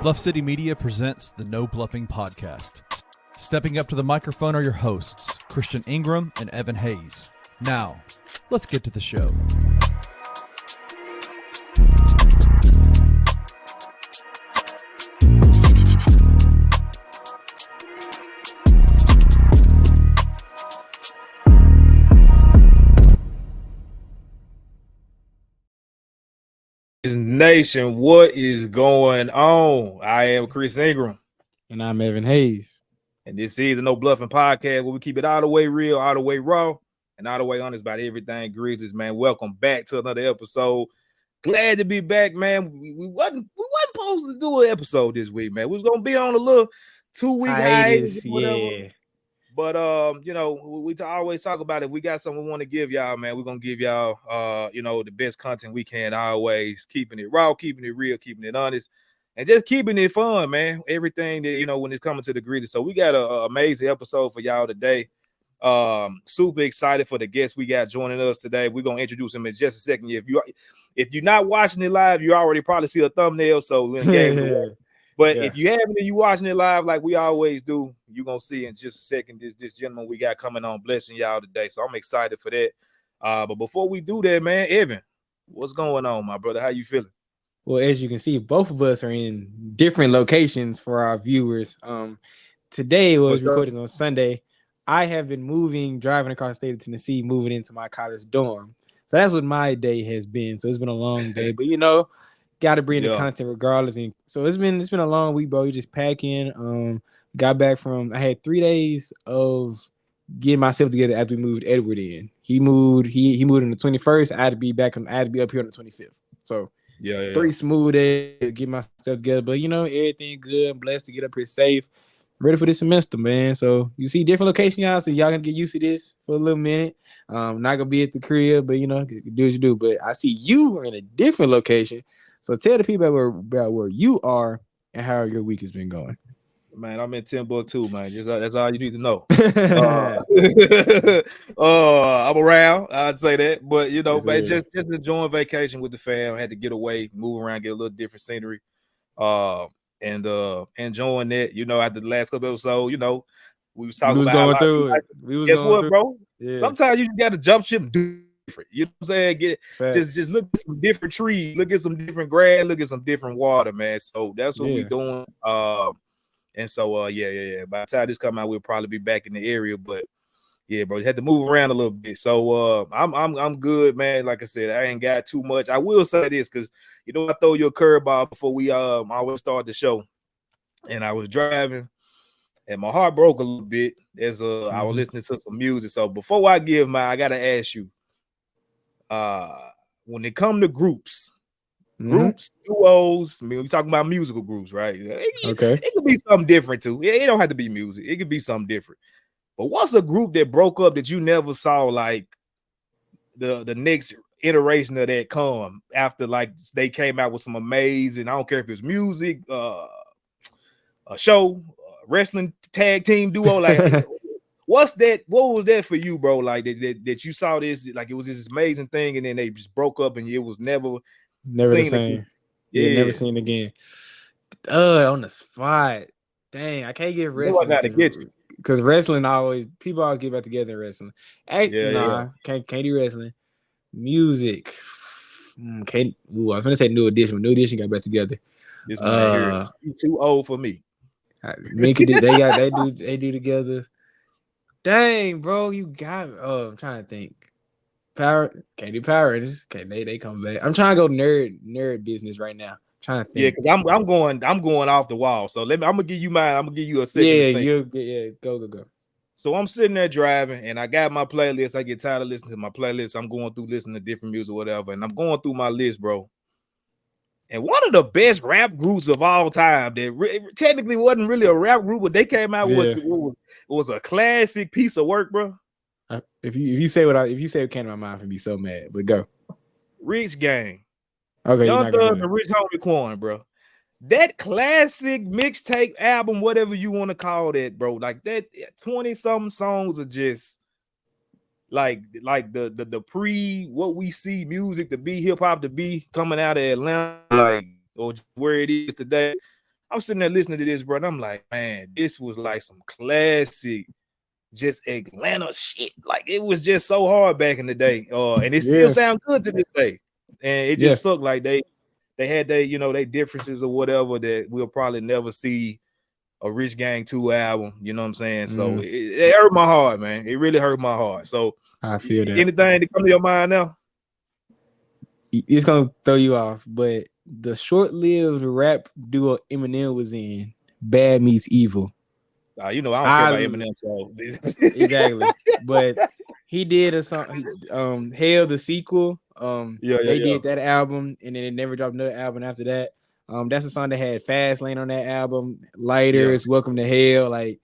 Bluff City Media presents the No Bluffing Podcast. Stepping up to the microphone are your hosts, Christian Ingram and Evan Hayes. Now, let's get to the show. Nation, what is going on? I am Chris Ingram. And I'm Evan Hayes. And this is the No Bluffing Podcast, where we keep it all the way real, all the way raw, and all the way honest about everything Grizzlies, man. Welcome back to another episode. Glad to be back, man. We wasn't supposed to do an episode this week, man. We was gonna be on a little 2-week hiatus, yeah. But we always talk about if we got something we want to give y'all, man, we're gonna give y'all the best content we can, always keeping it raw, keeping it real, keeping it honest, and just keeping it fun, man. Everything that when it's coming to the Grizzlies. So we got an amazing episode for y'all today. Super excited for the guests we got joining us today. We're gonna introduce him in just a second. If you're not watching it live, you already probably see a thumbnail, so we're gonna But if you haven't and you watching it live like we always do, you're going to see in just a second this gentleman we got coming on blessing y'all today. So I'm excited for that. But before we do that, man, Evan, what's going on, my brother? How you feeling? Well, as you can see, both of us are in different locations for our viewers. Today was recorded on Sunday. I have been driving across the state of Tennessee, moving into my college dorm. So that's what my day has been. So it's been a long day, but got to bring the content regardless. And so it's been a long week, bro. You just pack in. Got back I had 3 days of getting myself together after we moved Edward in. He moved on the 21st. I had to be up here on the 25th. So 3 smooth days to get myself together. But everything good. I'm blessed to get up here safe. Ready for this semester, man. So you see different locations, y'all. So y'all gonna get used to this for a little minute. Not gonna be at the crib, but do what you do. But I see you are in a different location. So tell the people about where you are and how your week has been going. Man, I'm in Timbuktu, man. That's all you need to know. I'm around. I'd say that, but man, just enjoying vacation with the fam. Had to get away, move around, get a little different scenery. And enjoying that. After the last couple episodes, we was talking about going through it. Guess what, bro? Yeah. Sometimes you got to jump ship and do different. You know what I'm saying? Just look at some different trees, look at some different grass, look at some different water, man. So that's what we're doing. And so by the time this come out, we'll probably be back in the area. But yeah, bro, you had to move around a little bit. So I'm good, man. Like I said, I ain't got too much. I will say this because I throw you a curveball before we always start the show. And I was driving and my heart broke a little bit as I was listening to some music. So before I give mine, I gotta ask you. When it come to groups, duos, I mean, we talking about musical groups, right? It could be something different too. It don't have to be music. It could be something different. But what's a group that broke up that you never saw like the next iteration of that come after like they came out with some amazing, I don't care if it's music, a show, wrestling tag team duo, like what's that? What was that for you, bro? Like that you saw this, like it was this amazing thing, and then they just broke up, and it was never the same. Again. Never seen again. On the spot. Dang, I can't get wrestling. I gotta get you because wrestling people always get back together in wrestling. Can't do wrestling. Music. I was gonna say New Edition, but New Edition got back together. This man here, you too old for me. They do together. Dang, bro, you got. I'm trying to think. Can't do Power Rangers. Okay, they come back. I'm trying to go nerd business right now. Trying to think. Yeah, because I'm going off the wall. So I'm gonna give you mine. I'm gonna give you a second. Go. So I'm sitting there driving, and I got my playlist. I get tired of listening to my playlist. I'm going through listening to different music, whatever, and I'm going through my list, bro. And one of the best rap groups of all time that technically wasn't really a rap group, but they came out with was a classic piece of work, bro. If you say what came to my mind, I'd be so mad. But go. Rich Gang. Okay. Young Thug and Rich Homie Quan, bro. That classic mixtape album, whatever you want to call that, bro. Like that 20-something songs are just like the pre what we see music to be hip hop to be coming out of Atlanta, like or where it is today. I'm sitting there listening to this, bro, and I'm like, man, this was like some classic, just Atlanta shit. Like it was just so hard back in the day. And it still sounds good to this day. And it just sucked like they had they differences or whatever that we'll probably never see a Rich Gang 2 album. You know what I'm saying? So it hurt my heart, man. It really hurt my heart. So I feel that. Anything that come to your mind now? It's gonna throw you off, but the short-lived rap duo Eminem was in, Bad Meets Evil. I don't care about Eminem, so exactly. But he did a song, Hell the sequel. They did that album, and then they never dropped another album after that. That's a song that had Fast Lane on that album, Lighters, Welcome to Hell, like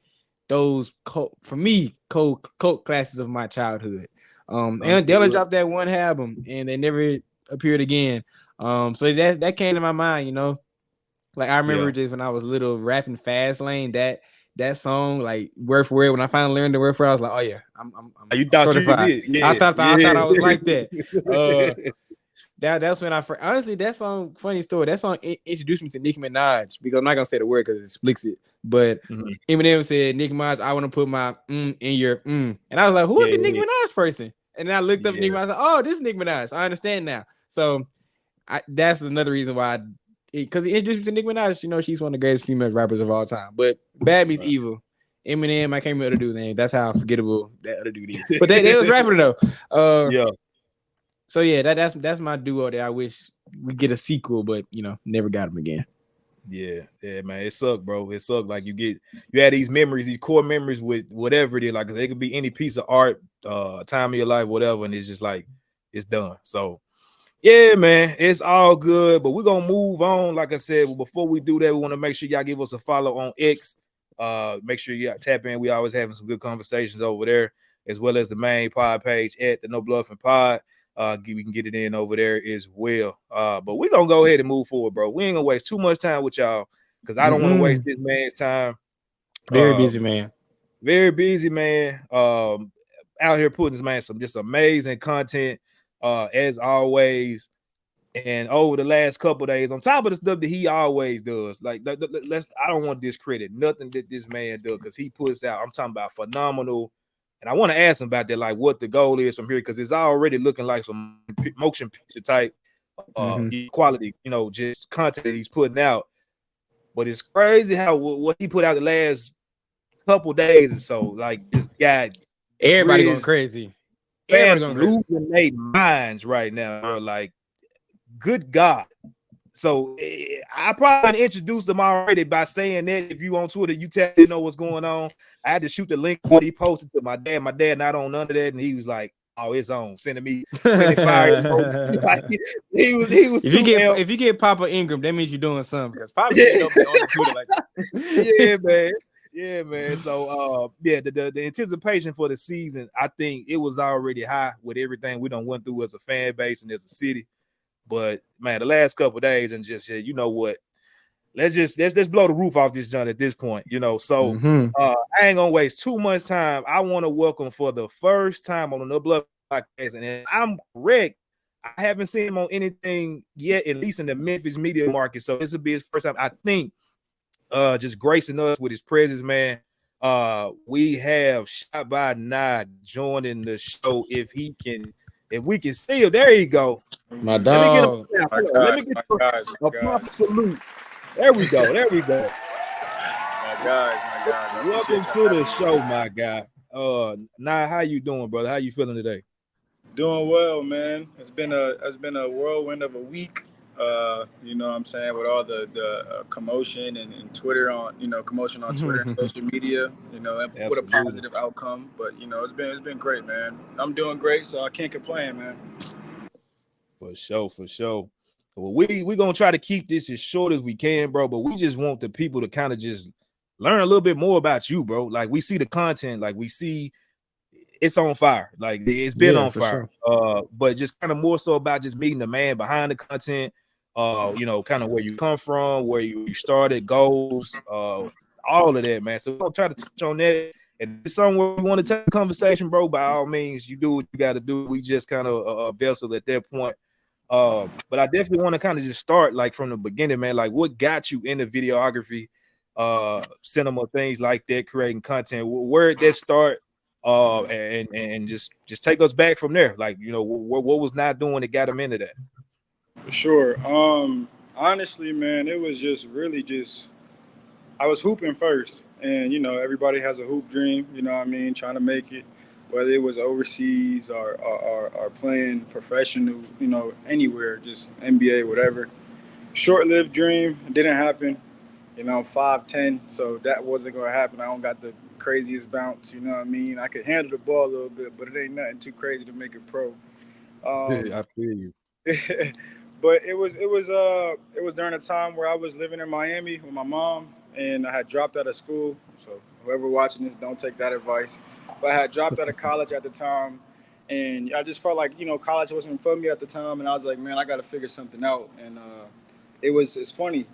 those for me, cult classes of my childhood. And they only dropped that one album, and they never appeared again. So that came to my mind, you know. Like I remember just when I was little rapping Fast Lane, that song, like word for word, when I finally learned the word for it, I was like, oh yeah, I'm you thought certified. You was I thought I was like that. That's when I first, honestly, that song, funny story, that song introduced me to Nicki Minaj, because I'm not gonna say the word because it's explicit, but Eminem said, Nicki Minaj, I want to put my in your and I was like, who is a Nicki Minaj person? And then I looked up Nicki Minaj, I was like, oh, this is Nicki Minaj. I understand now. So that's another reason why, because he introduced me to Nicki Minaj. You know, she's one of the greatest female rappers of all time. But Bad Meets Evil, Eminem, I can't remember the other dude's name. That's how forgettable that other dude is. But they was rapping though. So yeah, that's my duo that I wish we get a sequel, but never got them again. Yeah, man, it sucked, bro. It sucked. Like you had these memories, these core memories with whatever it is. Like it could be any piece of art, time of your life, whatever, and it's just like it's done. So yeah, man, it's all good. But we're gonna move on. Like I said, before we do that, we want to make sure y'all give us a follow on X. Make sure you tap in. We always having some good conversations over there, as well as the main pod page at the No Bluffin Pod. We can get it in over there as well. But we're gonna go ahead and move forward, bro. We ain't gonna waste too much time with y'all because I don't want to waste this man's time. Very busy man. Very busy man. Out here putting this man some just amazing content, as always. And over the last couple of days, on top of the stuff that he always does, like I don't want to discredit nothing that this man does, because he puts out, I'm talking about phenomenal. And I want to ask him about that, like what the goal is from here, because it's already looking like some motion picture type quality, just content that he's putting out. But it's crazy how what he put out the last couple days or so, like this guy, everybody going crazy. Everybody losing their minds right now, bro. Like, good God. So I probably introduced him already by saying that if you on Twitter, you tell you know what's going on. I had to shoot the link what he posted to my dad. My dad not on none of that, and he was like, "Oh, it's on." Sending me fire. Like, he was. If you get Papa Ingram, that means you're doing something, because Papa don't be on Twitter like that. Yeah, man. So the anticipation for the season, I think it was already high with everything we done went through as a fan base and as a city. But man, the last couple of days, and just said, you know what? Let's blow the roof off this joint at this point, So I ain't gonna waste too much time. I want to welcome for the first time on the No Bluff podcast, and I'm correct, I haven't seen him on anything yet, at least in the Memphis media market. So this will be his first time, I think, just gracing us with his presence, man. We have ShotByNie joining the show. If we can see him, there you go. My dog. Let me get a proper salute. There we go. My guys. Welcome to the show, my guy. Nah, how you doing, brother? How you feeling today? Doing well, man. It's been a whirlwind of a week. You know what I'm saying, with all the commotion and Twitter on, commotion on Twitter and social media, and with a positive outcome. But it's been great, man. I'm doing great, so I can't complain, man. For sure. Well, we're gonna try to keep this as short as we can, bro. But we just want the people to kind of just learn a little bit more about you, bro. Like, we see the content, like we see it's on fire, like it's been on fire. Sure. But just kind of more so about just meeting the man behind the content. Kind of where you come from, where you started, goals, all of that, man. So we're gonna try to touch on that. And it's somewhere we want to take a conversation, bro. By all means, you do what you got to do. We just kind of a vessel at that point. But I definitely want to kind of just start like from the beginning, man. Like, what got you into videography, cinema, things like that, creating content? Where did that start? And just take us back from there. Like, you know, what was not doing that got him into that? For sure. Honestly, man, it was just really just I was hooping first, and everybody has a hoop dream. You know what I mean? Trying to make it, whether it was overseas or playing professional. Anywhere, just NBA, whatever. Short-lived dream. Didn't happen. I'm 5'10", so that wasn't gonna happen. I don't got the craziest bounce. You know what I mean? I could handle the ball a little bit, but it ain't nothing too crazy to make it pro. Um, I feel you. but it was during a time where I was living in Miami with my mom, and I had dropped out of school. So whoever watching this, don't take that advice. But I had dropped out of college at the time, and I just felt like college wasn't for me at the time, and I was like, man, I got to figure something out. And it's funny,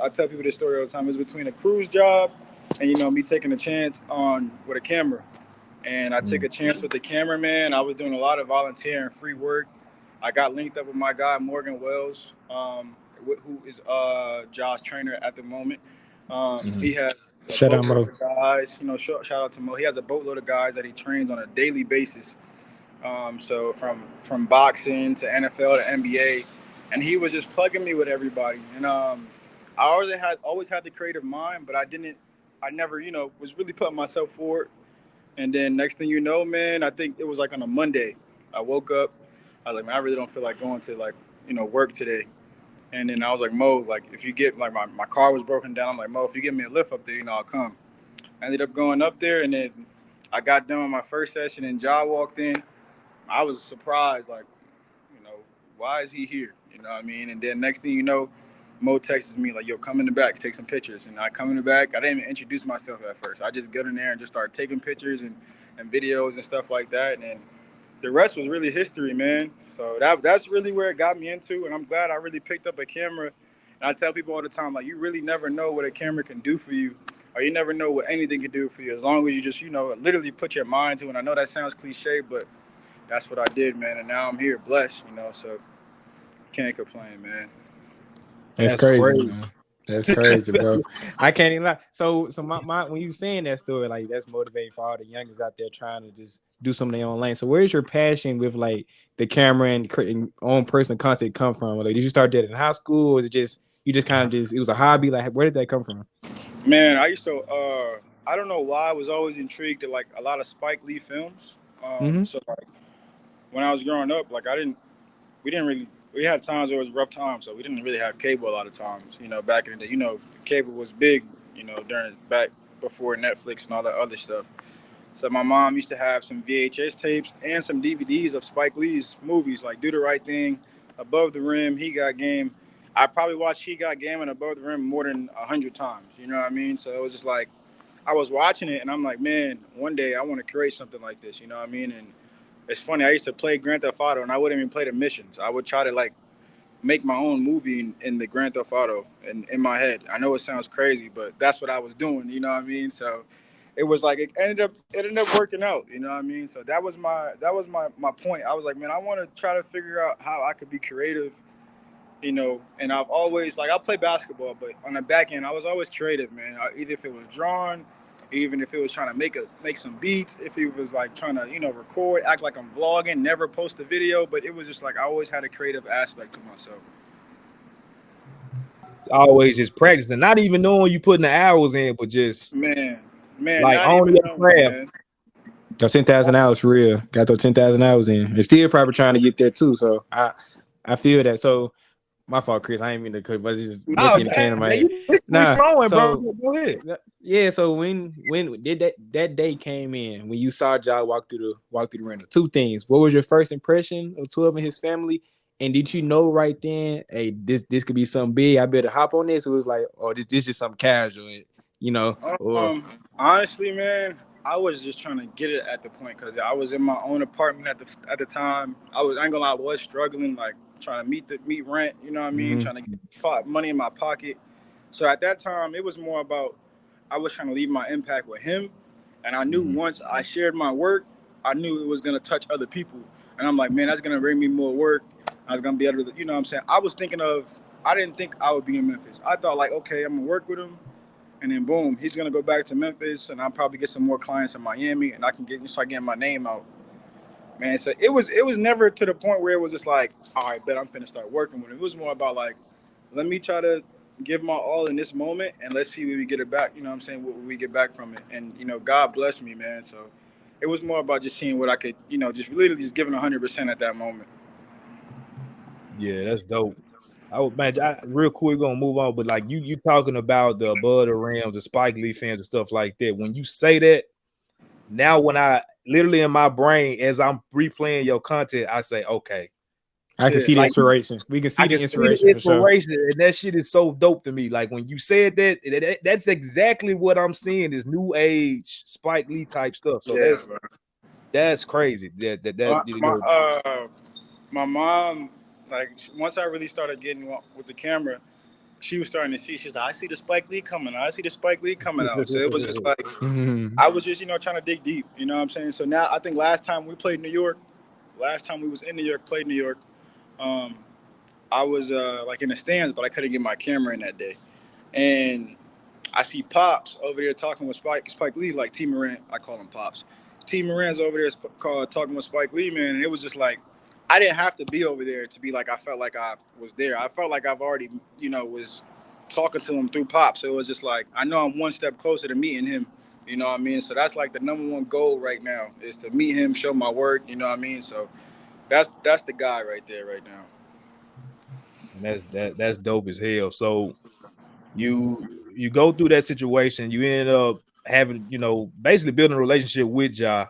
I tell people this story all the time. It's between a cruise job and me taking a chance on with a camera. And I took a chance with the cameraman. I was doing a lot of volunteer and free work. I got linked up with my guy Morgan Wells, who is Josh's trainer at the moment. He has a Shout out, boatload Mo. of guys. Shout out to Mo. He has a boatload of guys that he trains on a daily basis. So from boxing to NFL to NBA, and he was just plugging me with everybody. And I always had the creative mind, but I never was really putting myself forward. And then next thing you know, man, I think it was like on a Monday. I woke up. I was like, man, I really don't feel like going to work today. And then I was like, Mo, like if you get my car was broken down. I'm like, Mo, if you give me a lift up there, I'll come. I ended up going up there, and then I got done with my first session, and Ja walked in. I was surprised, like, you know, why is he here? You know what I mean? And then next thing you know, Mo texts me like, yo, come in the back, take some pictures. And I come in the back. I didn't even introduce myself at first. I just got in there and just started taking pictures and videos and stuff like that. And the rest was really history, man. So that's really where it got me into. And I'm glad I really picked up a camera. And I tell people all the time, like, you really never know what a camera can do for you, or you never know what anything can do for you, as long as you just, literally put your mind to it. And I know that sounds cliche, but that's what I did, man. And now I'm here, blessed, so can't complain, man. That's That's crazy, crazy. man. That's crazy, bro. I can't even lie. So my when you saying that story, like that's motivating for all the youngers out there trying to just do something in their own lane. So where's your passion with like the camera and creating own personal content come from? Like, did you start that in high school, or is it just you just kind of just it was a hobby? Like, where did that come from? Man, I used to, I don't know why I was always intrigued to like a lot of Spike Lee films. Mm-hmm. So like when I was growing up, like we didn't really, we had times where it was rough times, so we didn't really have cable a lot of times. Back in the day, cable was big, during back before Netflix and all that other stuff. So my mom used to have some VHS tapes and some DVDs of Spike Lee's movies, like Do the Right Thing, Above the Rim, He Got Game. I probably watched He Got Game and Above the Rim more than 100 times. You know what I mean? So it was just like I was watching it, and I'm like, man, one day I want to create something like this. You know what I mean? And it's funny. I used to play Grand Theft Auto, and I wouldn't even play the missions. I would try to like make my own movie in the Grand Theft Auto in my head. I know it sounds crazy, but that's what I was doing. You know what I mean? So it was like it ended up working out. You know what I mean? So that was my point. I was like, man, I want to try to figure out how I could be creative. And I've always like I play basketball, but on the back end, I was always creative, man. Either if it was drawing, even if it was trying to make some beats, if it was like trying to record, act like I'm vlogging, never post a video, but it was just like I always had a creative aspect to myself. It's always just practicing, not even knowing you putting the hours in, but just Man, like not owning even your knowing, craft. man. Those 10,000 hours for real. Got those 10,000 hours in, and still probably trying to get there too. So I feel that. So my fault, Chris. I ain't mean to cut, but it's just No, looking came to my man, head. we Nah, flowing, so bro. Go ahead. yeah. So when did that day came in when you saw Ja walk through the rental? Two things. What was your first impression of 12 and his family? And did you know right then, hey, this could be something big? I better hop on this. It was like, oh, this is something casual, or Honestly, man, I was just trying to get it at the point because I was in my own apartment at the time. I ain't gonna lie, I was struggling, like trying to meet rent. You know what I mean? mm-hmm. Trying to get money in my pocket. So at that time, it was more about I was trying to leave my impact with him, and I knew once I shared my work, I knew it was gonna touch other people. And I'm like, man, that's gonna bring me more work. I was gonna be able to, you know what I'm saying? I didn't think I would be in Memphis. I thought like, okay, I'm gonna work with him, and then boom, he's gonna go back to Memphis, and I'll probably get some more clients in Miami, and I can start getting my name out. Man, so it was never to the point where it was just like, all right, bet I'm finna start working with him. It was more about like, let me try to give my all in this moment, and let's see what we get it back. You know what I'm saying? What we get back from it, and God bless me, man. So it was more about just seeing what I could, just really just giving 100% at that moment. Yeah, that's dope. Man, real quick, we're gonna move on, but like you talking about the Above the Rims, the Spike Lee fans and stuff like that. When you say that, now when I literally in my brain as I'm replaying your content, I say, okay, I can Yeah. see the like inspiration. We can see I the can see the inspiration for sure. inspiration, and that shit is so dope to me. Like when you said that, that's exactly what I'm seeing is new age Spike Lee type stuff. So Yeah, bro. that's crazy. That My, my, uh, my mom, like, once I really started getting with the camera, she was starting to see. She's like, I see the Spike Lee coming out. I see the Spike Lee coming out. So it was just like, Mhm. I was just, trying to dig deep. You know what I'm saying? So now I think last time we played New York, played New York, um, I was like in the stands, but I couldn't get my camera in that day. And I see Pops over there talking with Spike Lee, like T Morant. I call him Pops. T Morant's over there talking with Spike Lee, man. And it was just like, I didn't have to be over there to be like, I felt like I was there. I felt like I've already, was talking to him through Pops. So it was just like, I know I'm one step closer to meeting him. You know what I mean? So that's like the number one goal right now is to meet him, show my work. You know what I mean? So that's the guy right there right now. and that's dope as hell. So you go through that situation, you end up having, basically building a relationship with Ja,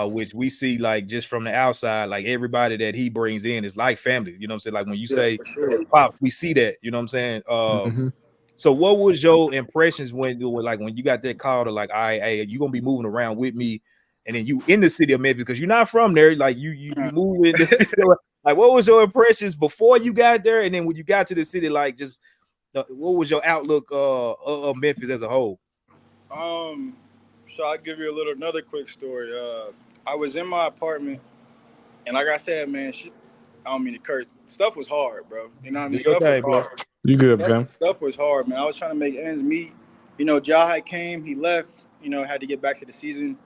which we see like just from the outside, like everybody that he brings in is like family. You know what I'm saying? Like when you Yeah, say for sure. that's Pop, we see that. You know what I'm saying? Mhm. So what was your impressions when you got that call to like, all right, hey, you gonna be moving around with me, and then you in the city of Memphis because you're not from there, like you move in the like what was your impressions before you got there, and then when you got to the city, like just what was your outlook of Memphis as a whole? Um, so I'll give you another quick story. I was in my apartment, and like I said, man, shit, I don't mean to curse. Stuff was hard, bro. You know what I Do mean? your Stuff was thing, bro. hard. You good, Stuff, fam? stuff was hard, man. I was trying to make ends meet. Ja had came, he left. Had to get back to the season.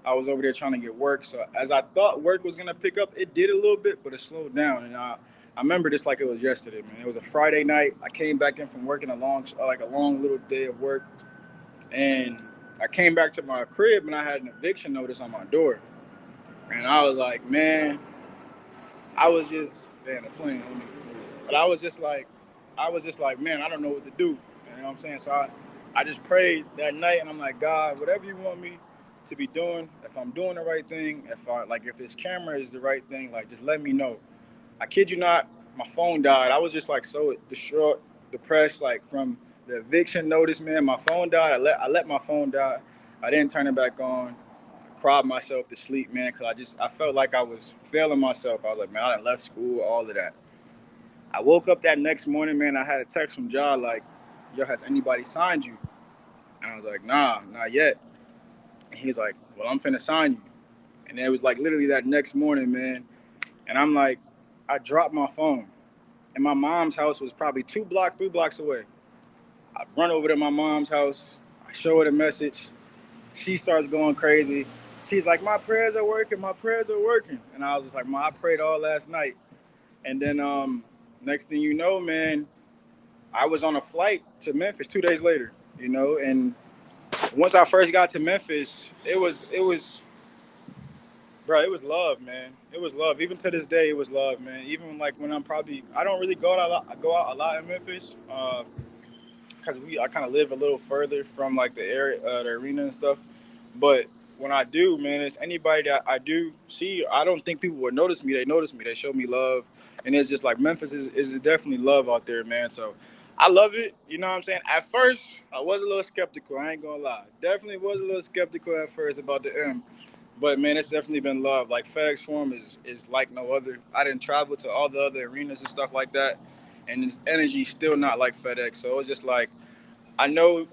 I was over there trying to get work. So as I thought work was gonna pick up, it did a little bit, but it slowed down. And I remember this like it was yesterday, man. It was a Friday night. I came back in from working a long little day of work. And I came back to my crib and I had an eviction notice on my door. And I was like, man, I was just, damn, the plane on me. But I was just like, man, I don't know what to do. You know what I'm saying? So I just prayed that night and I'm like, God, whatever you want me to be doing, if I'm doing the right thing, if this camera is the right thing, like just let me know. I kid you not, my phone died. I was just like so distraught, depressed, like from the eviction notice, man. My phone died. I let my phone die. I didn't turn it back on. I cried myself to sleep, man, because I felt like I was failing myself. I was like, man, I done left school, all of that. I woke up that next morning, man. I had a text from John like, yo, has anybody signed you? And I was like, nah, not yet. And he's like, well, I'm finna sign you. And it was like literally that next morning, man. And I'm like, I dropped my phone. And my mom's house was probably 3 blocks away. I run over to my mom's house. I show her the message. She starts going crazy. She's like, my prayers are working. My prayers are working. And I was just like, Ma, I prayed all last night. And then next thing you know, man, I was on a flight to Memphis 2 days later. And once I first got to Memphis, it was bro, it was love, man. It was love. Even to this day, it was love, man. Even like when I don't really go out a lot in Memphis, because I kind of live a little further from like the area, the arena and stuff. But when I do, man, it's anybody that I do see. I don't think people would notice me. They notice me. They show me love, and it's just like Memphis is definitely love out there, man. So I love it. You know what I'm saying? At first, I was a little skeptical. I ain't gonna lie. Definitely was a little skeptical at first about the M. But man, it's definitely been love. Like FedEx Forum is like no other. I didn't travel to all the other arenas and stuff like that, and this energy still not like FedEx. So it's just like I know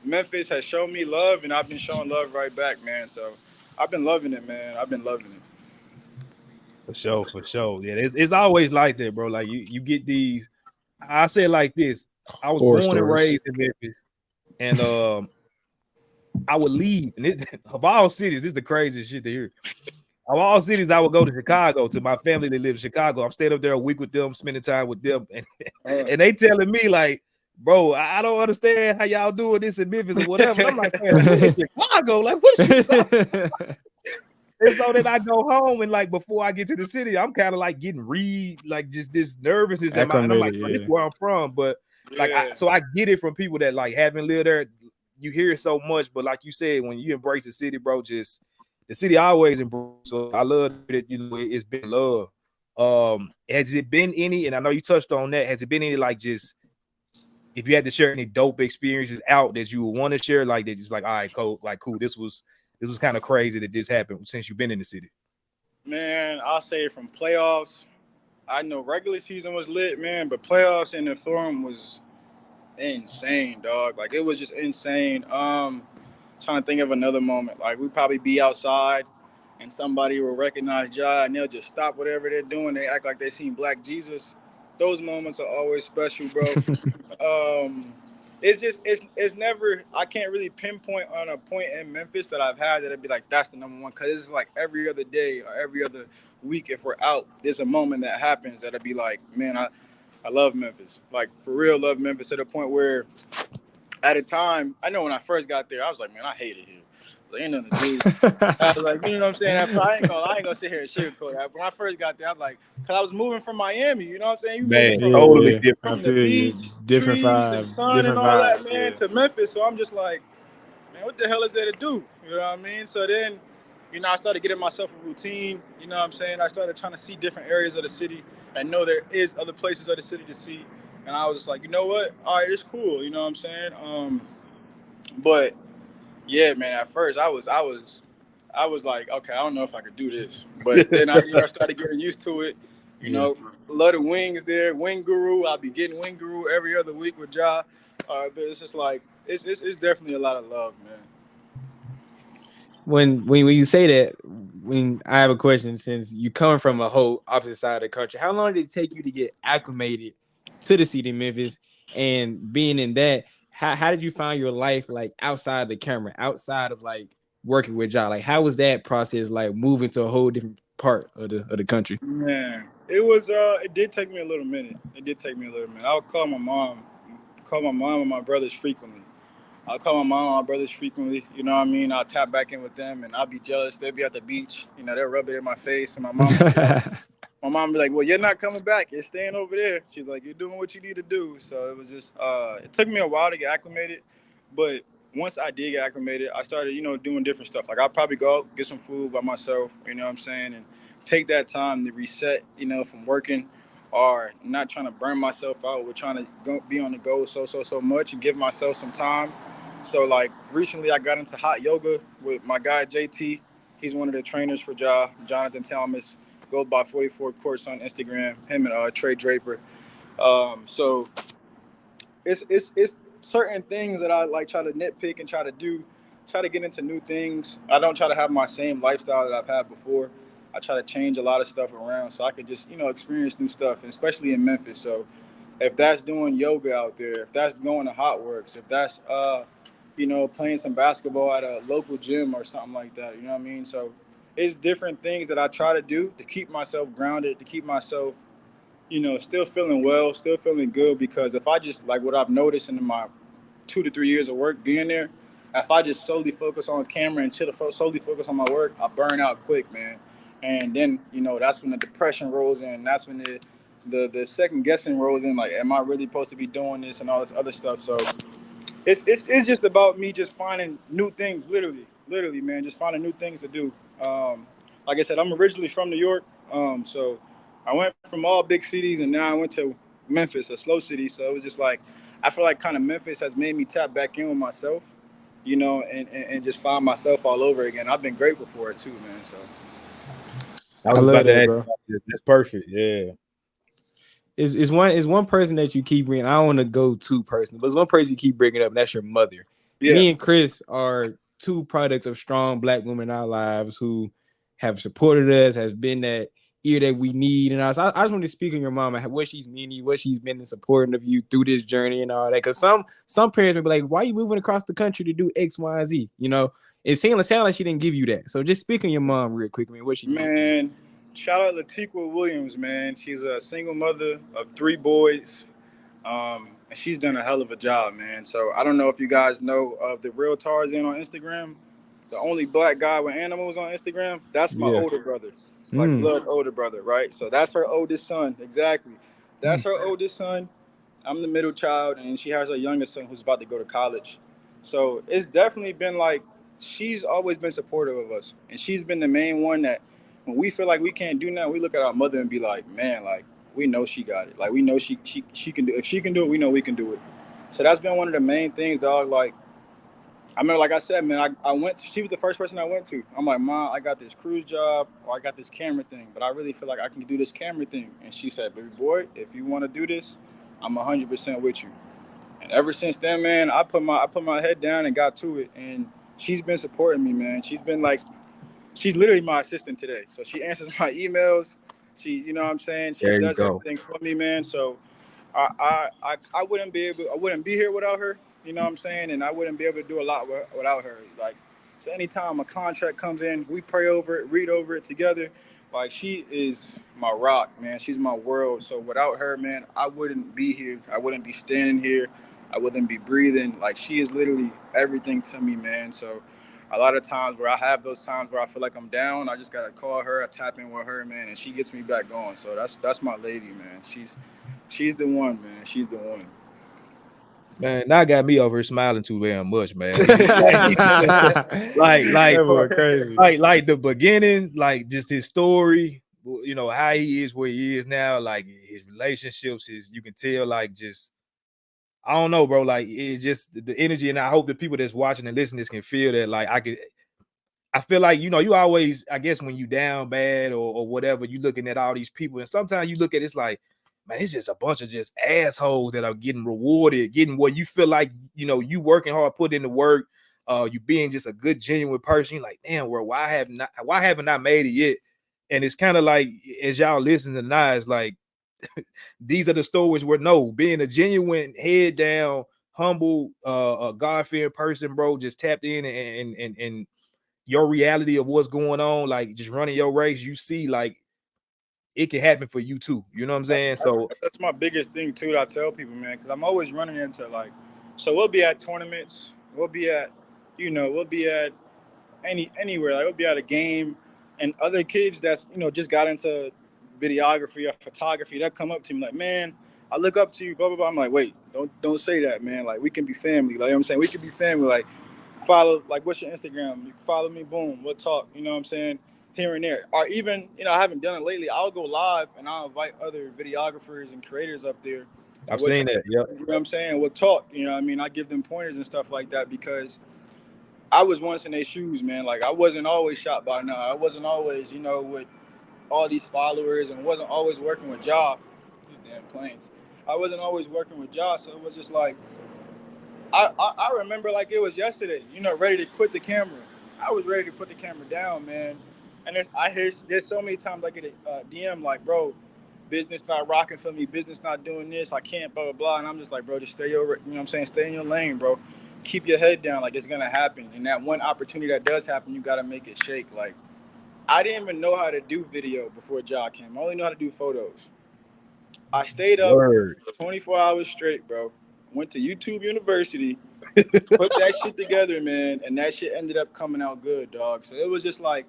Memphis has shown me love, and I've been showing love right back, man. So I've been loving it, man. I've been loving it. For sure, for sure. Yeah, it's always like that, bro. Like you get these. I say it like this. I was Horror born and stories. raised in Memphis, and I would leave. And of all cities, this is the craziest shit to hear. Of all cities, I would go to Chicago to my family that lives in Chicago. I'm staying up there a week with them, spending time with them, and they telling me like, bro, I don't understand how y'all doing this in Memphis or whatever. And I'm like, man, we in Chicago. Like, what you talking? And so then I go home and like before I get to the city, I'm kind of like getting like just this nervousness in my, and I'm like, Acclimated, oh, this is where I'm from. But like, Yeah. so I get it from people that like haven't lived there. You hear it so much, but like you said, when you embrace the city, bro, just the city always embrace. So I love that, you know, it's been love. Has it been any, and I know you touched on that, has it been any like just if you had to share any dope experiences out that you would want to share, like that just like, all right, cool, like cool, this was kind of crazy that this happened since you've been in the city. Man, I'll say from playoffs. I know regular season was lit, man, but playoffs in the Forum was insane, dog. Like it was just insane. Trying to think of another moment. Like we'd probably be outside and somebody will recognize Ja and they'll just stop whatever they're doing. They act like they seen Black Jesus. Those moments are always special, bro. It's just it's never, I can't really pinpoint on a point in Memphis that I've had that'd be like that's the number one, because it's like every other day or every other week if we're out, there's a moment that happens that'd be like, man, I love Memphis. Like for real love Memphis to the point where at a time, I know when I first got there, I was like, man, I hate it here. Like, ain't nothing to do. I was like, you know what I'm saying? I ain't gonna sit here and sugarcoat that. When I first got there, I was like, cause I was moving from Miami, you know what I'm saying? You moving Man, from totally different. I the feel you. beach, Different trees, and vibe, sun and different all vibe. that, man, Yeah. to Memphis. So I'm just like, man, what the hell is there to do? You know what I mean? So then, you know, I started getting myself a routine. You know what I'm saying? I started trying to see different areas of the city and know there is other places of the city to see. And I was just like, you know what? All right, it's cool. You know what I'm saying? But yeah, man. At first, I was like, okay, I don't know if I could do this. But then I, you know, started getting used to it. You know, love the wings there, Wing Guru. I'll be getting Wing Guru every other week with Ja. But it's just like it's definitely a lot of love, man. When you say that, when I have a question, since you come from a whole opposite side of the country, how long did it take you to get acclimated to the city of Memphis? And being in that, how did you find your life like outside the camera, outside of like working with Ja? Like how was that process like moving to a whole different part of the country? Man, it was it did take me a little minute. It did take me a little minute. I would call my mom and my brothers frequently. I'll call my mom and my brothers frequently. You know what I mean? I'll tap back in with them and I'll be jealous. They'll be at the beach. You know, they'll rub it in my face. And my mom be like, well, you're not coming back. You're staying over there. She's like, you're doing what you need to do. So it was just, it took me a while to get acclimated. But once I did get acclimated, I started, you know, doing different stuff. Like I'll probably go out, get some food by myself, you know what I'm saying? And take that time to reset, you know, from working or not trying to burn myself out. We're trying to be on the go so much and give myself some time. So like recently I got into hot yoga with my guy JT. He's one of the trainers for Jonathan Thomas. Go by 44 Courts on Instagram. Him and Trey Draper. So it's certain things that I like try to nitpick and try to get into new things. I don't try to have my same lifestyle that I've had before. I try to change a lot of stuff around so I could just, you know, experience new stuff, and especially in Memphis. So if that's doing yoga out there, if that's going to Hot Works, if that's you know, playing some basketball at a local gym or something like that, you know what I mean? So it's different things that I try to do to keep myself grounded, to keep myself, you know, still feeling well, still feeling good. Because if I just, like what I've noticed in my 2 to 3 years of work being there, if I just solely focus on camera and solely focus on my work, I burn out quick, man. And then, you know, that's when the depression rolls in. That's when the second guessing rolls in. Like, am I really supposed to be doing this and all this other stuff? So it's just about me just finding new things, literally, man, just finding new things to do. Like I said, I'm originally from New York, so I went from all big cities, and now I went to Memphis, a slow city. So it was just like I feel like kind of Memphis has made me tap back in with myself, you know, and just find myself all over again. I've been grateful for it too, man. So I I was love about to that, ask bro. you about this. That's perfect. Yeah. Is one person that you keep bringing. I don't want to go too personal, but it's one person you keep bringing up, and that's your mother. yeah, Me and Chris are two products of strong Black women in our lives who have supported us, has been that, ear that we need. And I just want to speak on your mom and what she's meaning you, what she's been in supporting of you through this journey and all that. Because some parents may be like, why are you moving across the country to do X, Y, and Z? You know, it sounds like she didn't give you that. So just speak on your mom real quick, man. What she means to you. Man, shout out Latikwa Williams, man. She's a single mother of 3 boys. And she's done a hell of a job, man. So I don't know if you guys know of the real Tarzan on Instagram, the only black guy with animals on Instagram. That's my Yeah. older brother, like blood older brother, right? So that's her oldest son, exactly. That's her oldest son. I'm the middle child, and she has her youngest son who's about to go to college. So it's definitely been like she's always been supportive of us, and she's been the main one that when we feel like we can't do nothing, we look at our mother and be like, man, like we know she got it. Like we know she can do. If she can do it, we know we can do it. So that's been one of the main things, dog. Like I remember, like I said, man, I went to, she was the first person I went to. I'm like, Mom, I got this cruise job or I got this camera thing, but I really feel like I can do this camera thing. And she said, baby boy, if you want to do this, I'm 100% with you. And ever since then, man, I put my head down and got to it. And she's been supporting me, man. She's been like, she's literally my assistant today. So she answers my emails. She, you know what I'm saying? She There you does go. everything for me, man. So I wouldn't be here without her. You know what I'm saying? And I wouldn't be able to do a lot without her. Like, so anytime a contract comes in, we pray over it, read over it together. Like, she is my rock, man. She's my world. So without her, man, I wouldn't be here. I wouldn't be standing here. I wouldn't be breathing. Like, she is literally everything to me, man. So a lot of times where I have those times where I feel like I'm down, I just gotta call her, I tap in with her, man, and she gets me back going. So that's my lady, man. She's the one, man. She's the one. Man, that got me over here smiling too damn much, man. That boy crazy. Like the beginning, like just his story, you know, how he is where he is now, like his relationships, you can tell, like just I don't know, bro. Like it's just the energy, and I hope the people that's watching and listening can feel that. Like I feel like, you know, you always, I guess when you down bad or whatever, you looking at all these people, and sometimes you look at it's like, man, it's just a bunch of just assholes that are getting rewarded, getting what you feel like, you know, you working hard, put in the work, you being just a good, genuine person. You're like, damn, well, why haven't I made it yet? And it's kind of like, as y'all listen to Nas, like these are the stories where no, being a genuine, head down, humble, God-fearing person, bro, just tapped in and your reality of what's going on, like just running your race, you see like it can happen for you too. You know what I'm saying? So That's my biggest thing too that I tell people, man, because I'm always running into like, so we'll be at tournaments, we'll be at, we'll be at anywhere, like we'll be at a game, and other kids that's just got into videography or photography, that come up to me like, man, I look up to you, blah blah blah. I'm like, wait, don't say that, man. Like we can be family. Like, you know what I'm saying, we can be family. Like follow, like, what's your Instagram? You can follow me, boom, we'll talk. You know what I'm saying? Here and there. Or even, I haven't done it lately. I'll go live and I'll invite other videographers and creators up there. I've seen that. Yep. You know what I'm saying? We'll talk. You know what I mean? I give them pointers and stuff like that because I was once in their shoes, man. Like I wasn't always shot by now. I wasn't always, with all these followers and wasn't always working with Ja. These damn planes. I wasn't always working with Ja, so it was just like I remember like it was yesterday, ready to quit the camera. I was ready to put the camera down, man. And there's so many times I get a DM like, bro, business not rocking for me, business not doing this, I can't, blah, blah, blah. And I'm just like, bro, just stay over, you know what I'm saying? Stay in your lane, bro. Keep your head down, like it's gonna happen. And that one opportunity that does happen, you gotta make it shake. Like, I didn't even know how to do video before Ja came. I only know how to do photos. I stayed up 24 hours straight, bro. Went to YouTube University, put that shit together, man, and that shit ended up coming out good, dog. So it was just like,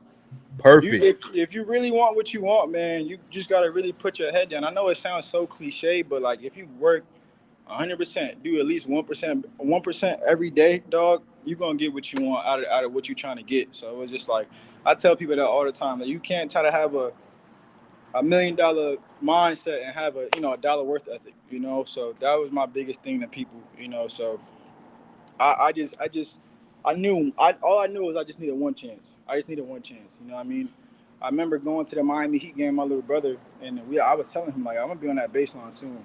Perfect. if you really want what you want, man, you just gotta really put your head down. I know it sounds so cliche, but like if you work 100%, do at least 1% every day, dog, you're gonna get what you want out of what you're trying to get. So it was just like, I tell people that all the time, that you can't try to have a $1 million mindset and have a dollar worth ethic, so that was my biggest thing to people, so I knew all I knew was I just needed one chance. I just needed one chance. You know what I mean? I remember going to the Miami Heat game, my little brother, and I was telling him like, I'm gonna be on that baseline soon.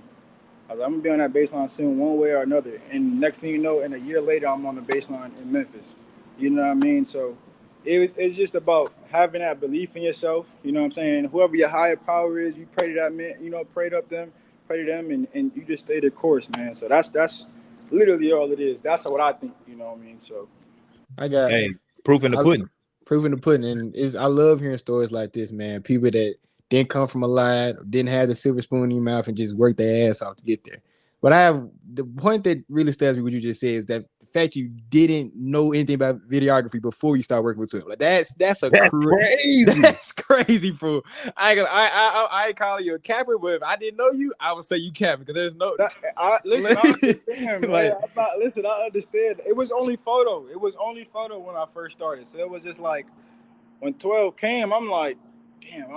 I was like, I'm gonna be on that baseline soon, one way or another. And next thing you know, and a year later, I'm on the baseline in Memphis. You know what I mean? So it's just about having that belief in yourself. You know what I'm saying? Whoever your higher power is, you pray to that man. You know, pray to them, and you just stay the course, man. So that's literally all it is. That's what I think. You know what I mean? So I got Hey, proof in the pudding. Proving the pudding, and I love hearing stories like this, man. People that didn't come from a lot, didn't have the silver spoon in your mouth, and just worked their ass off to get there. But I have the point that really stands me what you just said is that the fact you didn't know anything about videography before you start working with 12. Like that's Crazy. That's crazy, fool. I ain't calling you a capper, but if I didn't know you, I would say you capper because there's no. I understand, man. Like, I understand. It was only photo. It was only photo when I first started. So it was just like when 12 came, I'm like, damn,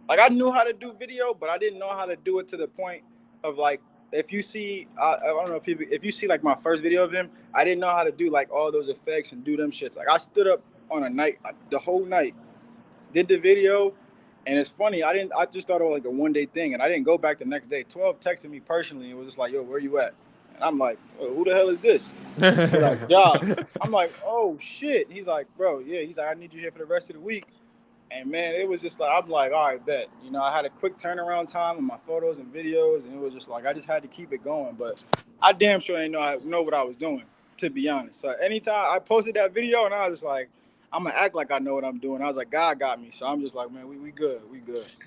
I knew how to do video, but I didn't know how to do it to the point of like, if you see, I don't know if you see like my first video of him, I didn't know how to do like all those effects and do them shits. Like I stood up on a night, the whole night, did the video, and it's funny. I just thought it was like a 1 day thing, and I didn't go back the next day. 12 texted me personally and was just like, "Yo, where you at?" And I'm like, "Who the hell is this?" He's like, "Ja." I'm like, "Oh shit." He's like, "Bro, yeah." He's like, "I need you here for the rest of the week." And man, it was just like, I'm like, all right, bet. You know, I had a quick turnaround time on my photos and videos, and it was just like I just had to keep it going. But I damn sure didn't know what I was doing, to be honest. So anytime I posted that video, and I was just like, I'm gonna act like I know what I'm doing. I was like, God got me. So I'm just like, man, we good.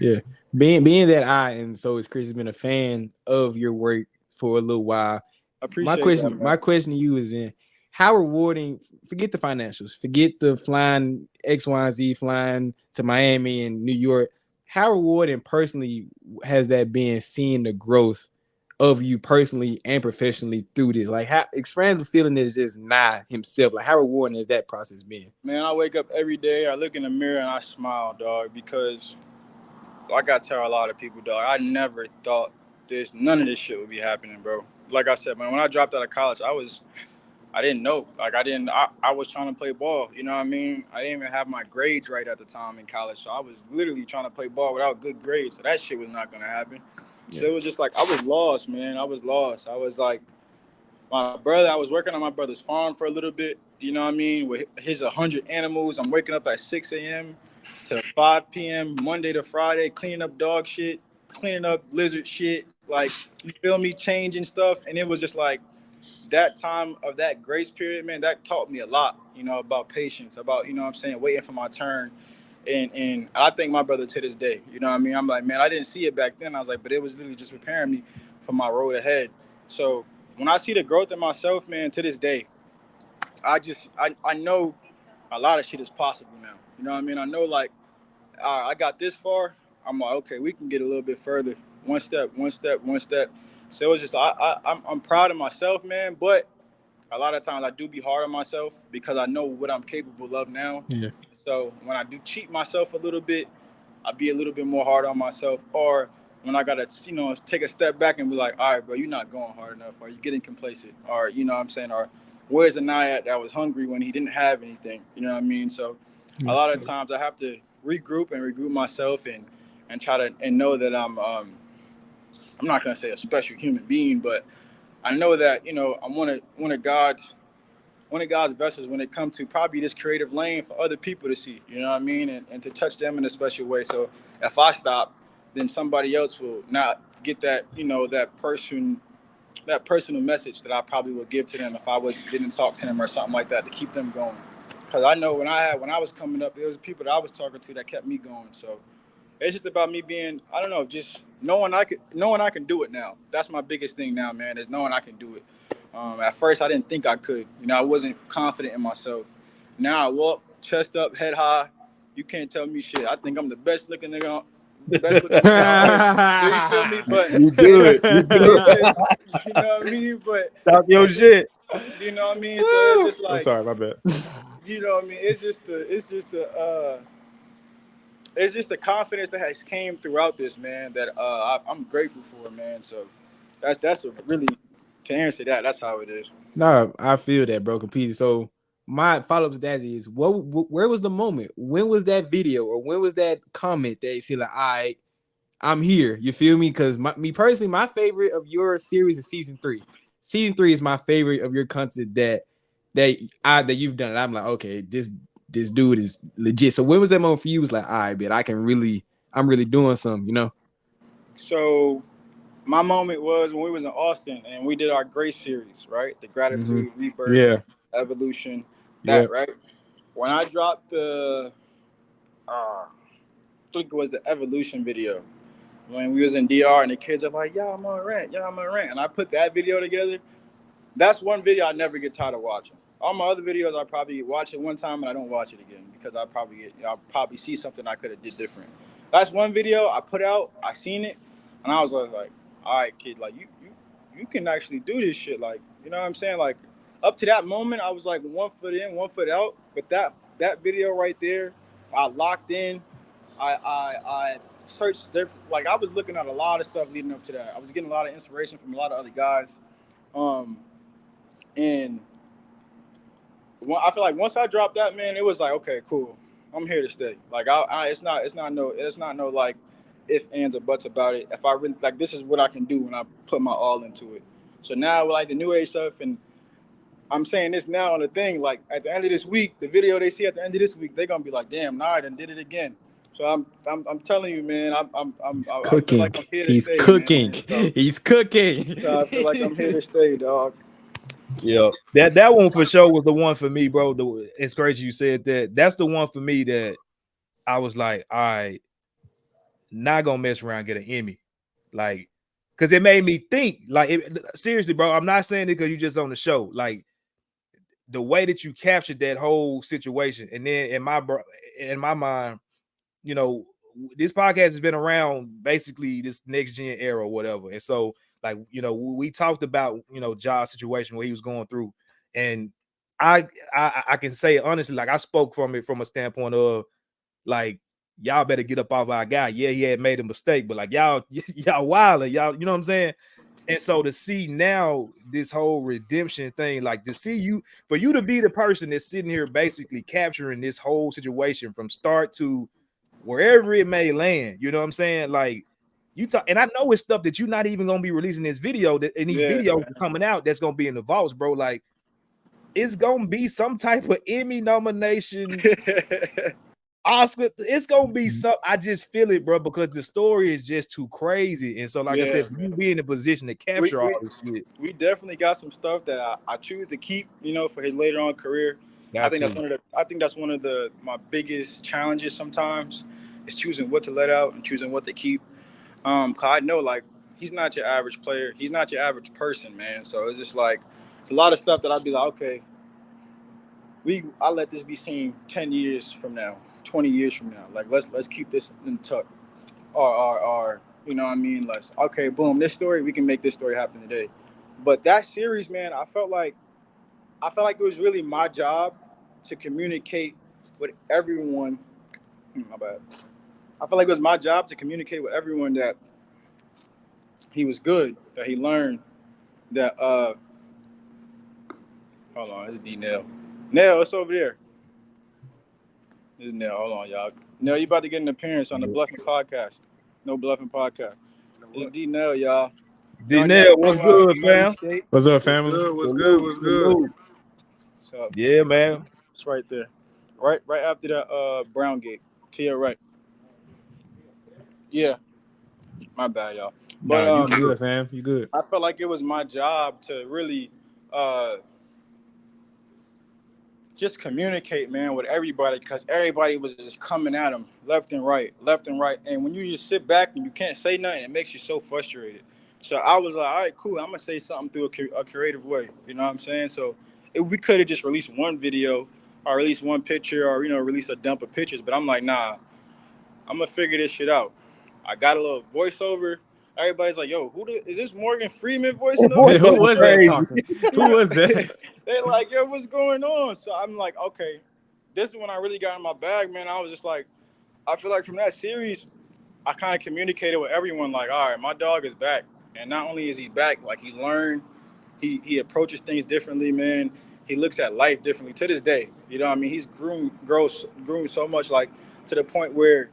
yeah, being that and so is Chris has been a fan of your work for a little while. Appreciate that, man. My question to you is, man, how rewarding? Forget the financials, forget the flying X, Y, and Z, flying to Miami and New York. How rewarding personally has that been seeing the growth of you personally and professionally through this? Like, how explain the feeling is just not himself. Like, how rewarding has that process been? Man, I wake up every day, I look in the mirror and I smile, dog, because I got to tell a lot of people, dog, I never thought none of this shit would be happening, bro. Like I said, man, when I dropped out of college, I didn't know. Like I was trying to play ball. You know what I mean? I didn't even have my grades right at the time in college. So I was literally trying to play ball without good grades. So that shit was not going to happen. Yeah. So it was just like, I was lost, man. I was lost. I was like, I was working on my brother's farm for a little bit. You know what I mean? With his 100 animals. I'm waking up at 6 a.m. to 5 p.m. Monday to Friday, cleaning up dog shit, cleaning up lizard shit. Like, you feel me? Changing stuff. And it was just like, that time of that grace period, man, that taught me a lot, you know, about patience, about, you know what I'm saying, waiting for my turn. And I thank my brother to this day. You know what I mean? I'm like, man, I didn't see it back then. I was like, but it was literally just preparing me for my road ahead. So when I see the growth in myself, man, to this day, I know a lot of shit is possible now. You know what I mean? I know, like, all right, I got this far. I'm like, okay, we can get a little bit further. One step. So it's just, I'm proud of myself, man. But a lot of times I do be hard on myself because I know what I'm capable of now. Yeah. So when I do cheat myself a little bit, I be a little bit more hard on myself. Or when I gotta, you know, take a step back and be like, all right, bro, you're not going hard enough, or you're getting complacent, or, you know what I'm saying, or where's the Nayat that was hungry when he didn't have anything? You know what I mean? So a lot of times I have to regroup myself and try to and know that I'm not gonna say a special human being, but I know that, you know, I'm one of God's vessels when it comes to probably this creative lane for other people to see, you know what I mean, and to touch them in a special way. So if I stop, then somebody else will not get that, you know, that personal message that I probably would give to them if I didn't talk to them or something like that to keep them going. Because I know when I was coming up, there was people that I was talking to that kept me going. So it's just about me being, I don't know, just knowing I can do it now. That's my biggest thing now, man, is knowing I can do it. At first, I didn't think I could. You know, I wasn't confident in myself. Now I walk chest up, head high. You can't tell me shit. I think I'm the best looking nigga. Best looking nigga. You feel me? But you good. You good. You know what I mean? But talk your shit. You know what I mean? So it's just like, I'm sorry, my bad. You know what I mean? It's just the confidence that has came throughout this, man, that I'm grateful for, man. So that's a really, to answer that, that's how it is. No, I feel that, bro, completely. So my follow-up to that is, where was the moment? When was that video or when was that comment that you see like, all right, I'm here? You feel me? Because me personally, my favorite of your series is season 3. Season 3 is my favorite of your content that you've done. And I'm like, okay, this this dude is legit. So when was that moment for you? Was like, all right, man, I'm really doing something, you know? So my moment was when we was in Austin and we did our Grace series, right? The Gratitude, Rebirth, Yeah. Evolution, Yeah. that, right? When I dropped the, I think it was the Evolution video, when we was in DR and the kids are like, "Yeah, I'm on rant, yeah, I'm on rant," and I put that video together. That's one video I never get tired of watching. All my other videos, I probably watch it one time and I don't watch it again because I'll probably see something I could have did different. That's one video I put out. I seen it, and I was like, all right, kid, like you can actually do this shit. Like, you know what I'm saying? Like, up to that moment, I was like 1 foot in, 1 foot out. But that video right there, I locked in. I searched different. Like, I was looking at a lot of stuff leading up to that. I was getting a lot of inspiration from a lot of other guys. And I feel like once I dropped that, man, it was like, okay, cool, I'm here to stay. Like, it's not no like if ands or buts about it. If I really like, this is what I can do when I put my all into it. So now with like the new age stuff, and I'm saying this now on the thing, like at the end of this week, the video they see at the end of this week, they're gonna be like, damn, nah, I done did it again. So I'm telling you, man, I feel Cooking. like I'm here to He's stay, cooking. man. So, He's cooking. so I feel like I'm here to stay, dog. Yeah, that one for sure was the one for me, bro. It's crazy you said that. That's the one for me that I was like, all right, not gonna mess around and get an Emmy, like, because it made me think. Like, seriously, bro. I'm not saying it because you just on the show. Like, the way that you captured that whole situation, and then in my mind, you know, this podcast has been around basically this next gen era or whatever. And so, like, you know, we talked about, you know, Ja's situation, what he was going through. And I can say honestly, like, I spoke from it from a standpoint of, like, y'all better get up off our guy. Yeah, he had made a mistake, but like, y'all wilding, y'all, you know what I'm saying? And so to see now this whole redemption thing, like to see you, for you to be the person that's sitting here basically capturing this whole situation from start to wherever it may land, you know what I'm saying? Like, you talk, and I know it's stuff that you're not even gonna be releasing this video, that and these videos are coming out that's gonna be in the vaults, bro. Like, it's gonna be some type of Emmy nomination, Oscar. It's gonna be some. I just feel it, bro, because the story is just too crazy. And so, like I said, you be in a position to capture all this shit. We definitely got some stuff that I choose to keep, you know, for his later on career. I think that's one of my biggest challenges sometimes is choosing what to let out and choosing what to keep. Cause I know, like, he's not your average player. He's not your average person, man. So it's just like, it's a lot of stuff that I'd be like, okay, I let this be seen 10 years from now, 20 years from now. Like, let's keep this in tuck. Or you know what I mean? Let's, okay, boom, this story, we can make this story happen today. But that series, man, I felt like it was really my job to communicate with everyone. My bad. I felt like it was my job to communicate with everyone that he was good, that he learned, that hold on, it's D Nail. Nail, it's over there. This is Nail. Hold on, y'all. Nail, you about to get an appearance on the Bluffin podcast. No Bluffin podcast. It's D Nail, y'all. D-Nail, what's good, fam? What's up, What's family? good? What's good? Salute, What's good? salute. So Yeah, man. it's right there. Right after that Brown Gate. To your right. Yeah. My bad, y'all. But No, you good, fam. You good. I felt like it was my job to really just communicate, man, with everybody, because everybody was just coming at him left and right. And when you just sit back and you can't say nothing, it makes you so frustrated. So I was like, all right, cool. I'm going to say something through a creative way. You know what I'm saying? So we could have just released one video or released one picture or, you know, release a dump of pictures. But I'm like, nah, I'm going to figure this shit out. I got a little voiceover. Everybody's like, yo, is this Morgan Freeman voicing over? Voice Who over was that crazy. talking? Who was that? They're like, yo, what's going on? So I'm like, okay, this is when I really got in my bag, man. I was just like, I feel like from that series, I kind of communicated with everyone, like, all right, my dog is back. And not only is he back, like, he's learned, he approaches things differently, man. He looks at life differently to this day. You know what I mean? He's groomed so much, like, to the point where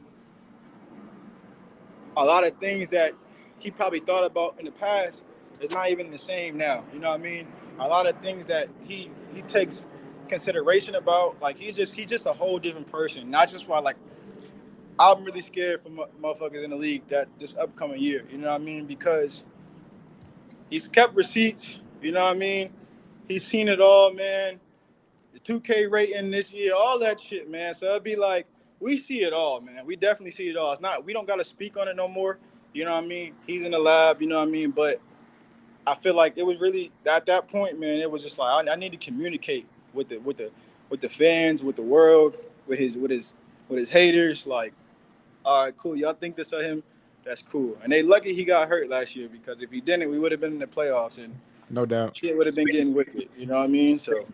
a lot of things that he probably thought about in the past is not even the same now. You know what I mean? A lot of things that he takes consideration about. Like he's just a whole different person. Not just why like I'm really scared for motherfuckers in the league that this upcoming year. You know what I mean? Because he's kept receipts. You know what I mean? He's seen it all, man. The 2K rating this year, all that shit, man. So it'd be like we see it all, man. We definitely see it all. It's not we don't gotta speak on it no more. You know what I mean? He's in the lab. You know what I mean? But I feel like it was really at that point, man. It was just like I need to communicate with the fans, with the world, with his haters. Like, all right, cool. Y'all think this of him? That's cool. And they lucky he got hurt last year because if he didn't, we would have been in the playoffs and No doubt. shit would have been getting wicked. You know what I mean? So,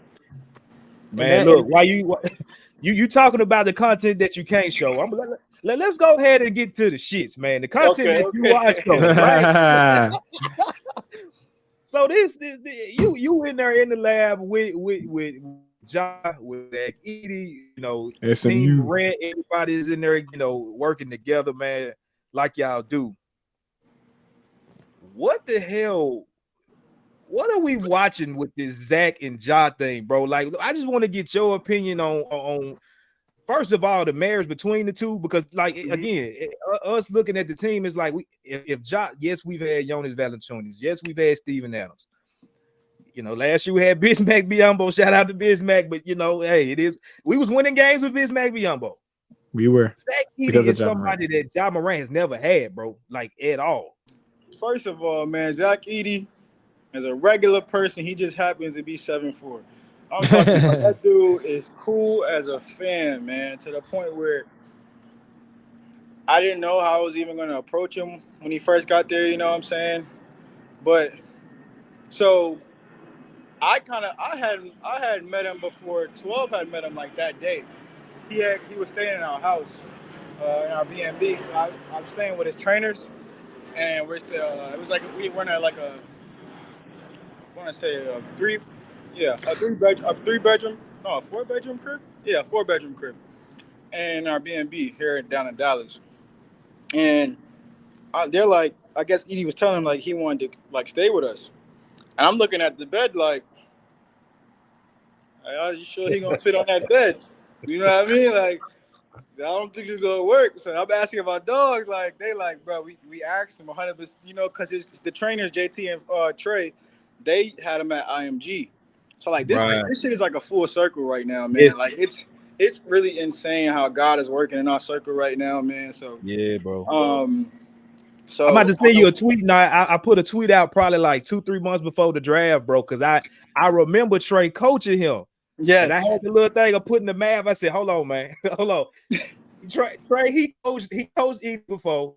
Man, look, why you talking about the content that you can't show? Let's go ahead and get to the shits, man. The content that you watch, though, right? So you in there in the lab with Ja, with Zach Edey, Team Red, everybody's in there, working together, man, like y'all do. What the hell? What are we watching with this Zach and Ja thing, bro? Like, I just want to get your opinion on first of all the marriage between the two, because like again, us looking at the team is like if Ja, yes, we've had Jonas Valanciunas, yes, we've had Steven Adams. Last year we had Bismack Biyombo. Shout out to Bismack, but hey, it is. We was winning games with Bismack Biyombo. We were. Zach Edey is somebody that Ja Morant has never had, bro, like at all. First of all, man, Zach Edey is a regular person. He just happens to be 7'4". I'm talking about that dude is cool as a fan, man, to the point where I didn't know how I was even going to approach him when he first got there. You know what I'm saying? But so. I had met him before 12 had met him like that day. He was staying in our house, in our B&B. I'm staying with his trainers, and we're still. It was like we were in like I want to say a 4-bedroom crib. Yeah, 4-bedroom crib, and our B&B here down in Dallas. And they're like, I guess Edey was telling him like he wanted to like stay with us, and I'm looking at the bed like. Are you sure he gonna fit on that bed? You know what I mean? Like, I don't think it's gonna work. So I'm asking about dogs. Like, they like, bro, we asked him 100%, because it's the trainers, JT and Trey, they had him at IMG. So like this shit is like a full circle right now, man. Yes. Like it's really insane how God is working in our circle right now, man. So yeah, bro. So I'm about to send you a tweet now. I put a tweet out probably like 2-3 months before the draft, bro, because I remember Trey coaching him. Yes. And I had the little thing of putting the math. I said, hold on, man. Hold on. Trey, he coached Edey before.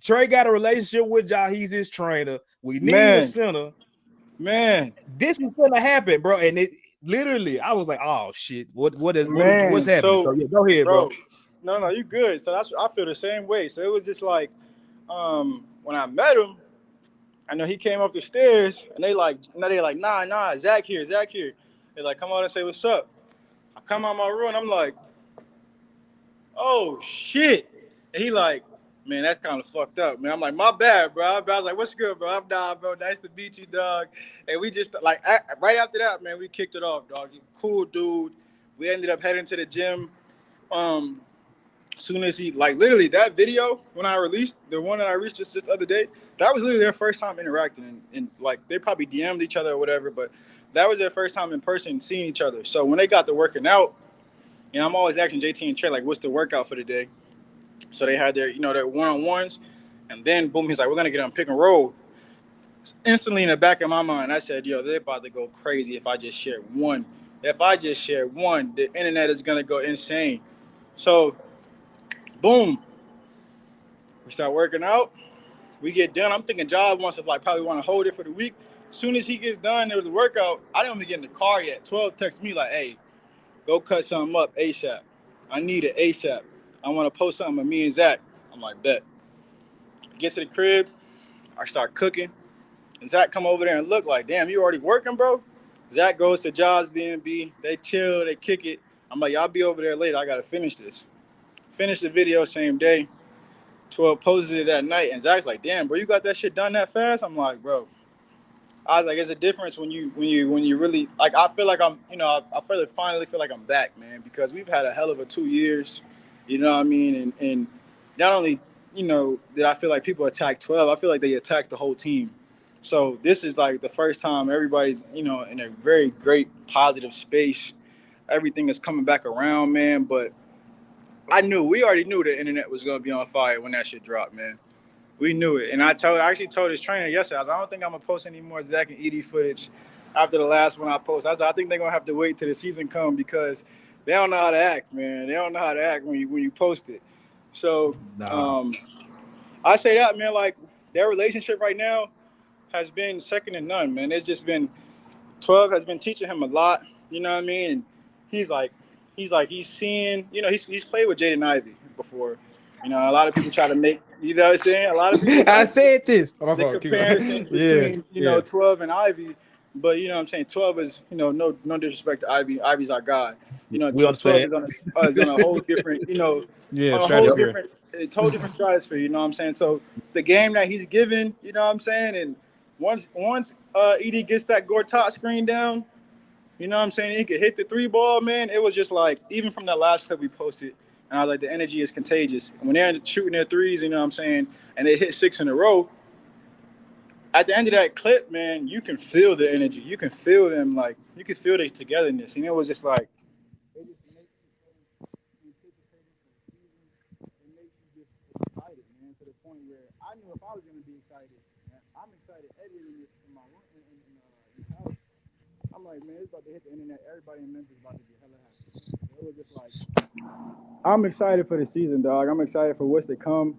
Trey got a relationship with Ja. He's his trainer. We need a center. Man. This is gonna happen, bro. And it literally, I was like, oh shit. What's happening? So yeah, go ahead, bro. No, you good. So I feel the same way. So it was just like when I met him, I know he came up the stairs and they're like, nah, Zach here. They're like, come out and say what's up. I come out my room and I'm like, oh shit. And he like, man, that's kind of fucked up, man. I'm like, my bad, bro. I was like, what's good, bro? I'm down, bro. Nice to meet you, dog. And we just like right after that, man, we kicked it off, dog. Cool dude. We ended up heading to the gym. Soon as he literally that video when I released the one that I reached just the other day, that was literally their first time interacting and like they probably DM'd each other or whatever, but that was their first time in person seeing each other. So when they got to working out, and I'm always asking JT and Trey like, what's the workout for the day? So they had their their one-on-ones, and then boom, he's like, we're gonna get on pick and roll. Instantly in the back of my mind, I said, yo, they're about to go crazy if I just share one. If I just share one, the internet is gonna go insane. So boom. We start working out. We get done. I'm thinking Job wants to probably want to hold it for the week. As soon as he gets done, there was a workout. I didn't even get in the car yet. 12 texts me like, hey, go cut something up ASAP. I need it ASAP. I want to post something with me and Zach. I'm like, bet. Get to the crib. I start cooking. And Zach come over there and look like, damn, you already working, bro? Zach goes to Job's B&B. They chill. They kick it. I'm like, y'all be over there later. I got to finish this. Finish the video same day. 12 posted it that night, and Zach's like, damn, bro, you got that shit done that fast? I'm like, bro, I was like, it's a difference when you really like. I feel like I'm, finally feel like I'm back, man, because we've had a hell of a 2 years. You know what I mean? And not only did I feel like people attacked 12, I feel like they attacked the whole team. So this is like the first time everybody's in a very great positive space. Everything is coming back around, man. But we already knew the internet was gonna be on fire when that shit dropped, man. We knew it, and I actually told his trainer yesterday. I don't think I'm gonna post any more Zach and Edey footage after the last one I posted. I think they're gonna have to wait till the season come because they don't know how to act, man. They don't know how to act when you post it. So I say that, man. Like their relationship right now has been second to none, man. It's just been 12 has been teaching him a lot. You know what I mean? And he's seeing. He's played with Jaden Ivey before. A lot of people try to make, what I'm saying? A lot of people I make said this. the comparisons between, 12 and Ivy. But, what I'm saying? 12 is, no disrespect to Ivy. Ivy's our guy. We 12 understand. is on a whole different, Yeah, on a whole stratosphere. different, stratosphere, you know what I'm saying? So the game that he's given, you know what I'm saying? And once Edey gets that Gortat screen down, you know what I'm saying? He could hit the three ball, man. It was just like, even from that last clip we posted, and I was like, the energy is contagious. When they're shooting their threes, you know what I'm saying, and they hit 6 in a row, at the end of that clip, man, you can feel the energy. You can feel them, like, you can feel their togetherness. And it was just like, it just makes you so anticipated for the season. It makes you just excited, man, to the point where I knew if I was going to be excited, man, I'm excited editing it in my room, in the house. I'm like, man, it's about to hit the internet. Everybody in Memphis is about to be hella happy. It was just like, I'm excited for the season, dog. I'm excited for what's to come.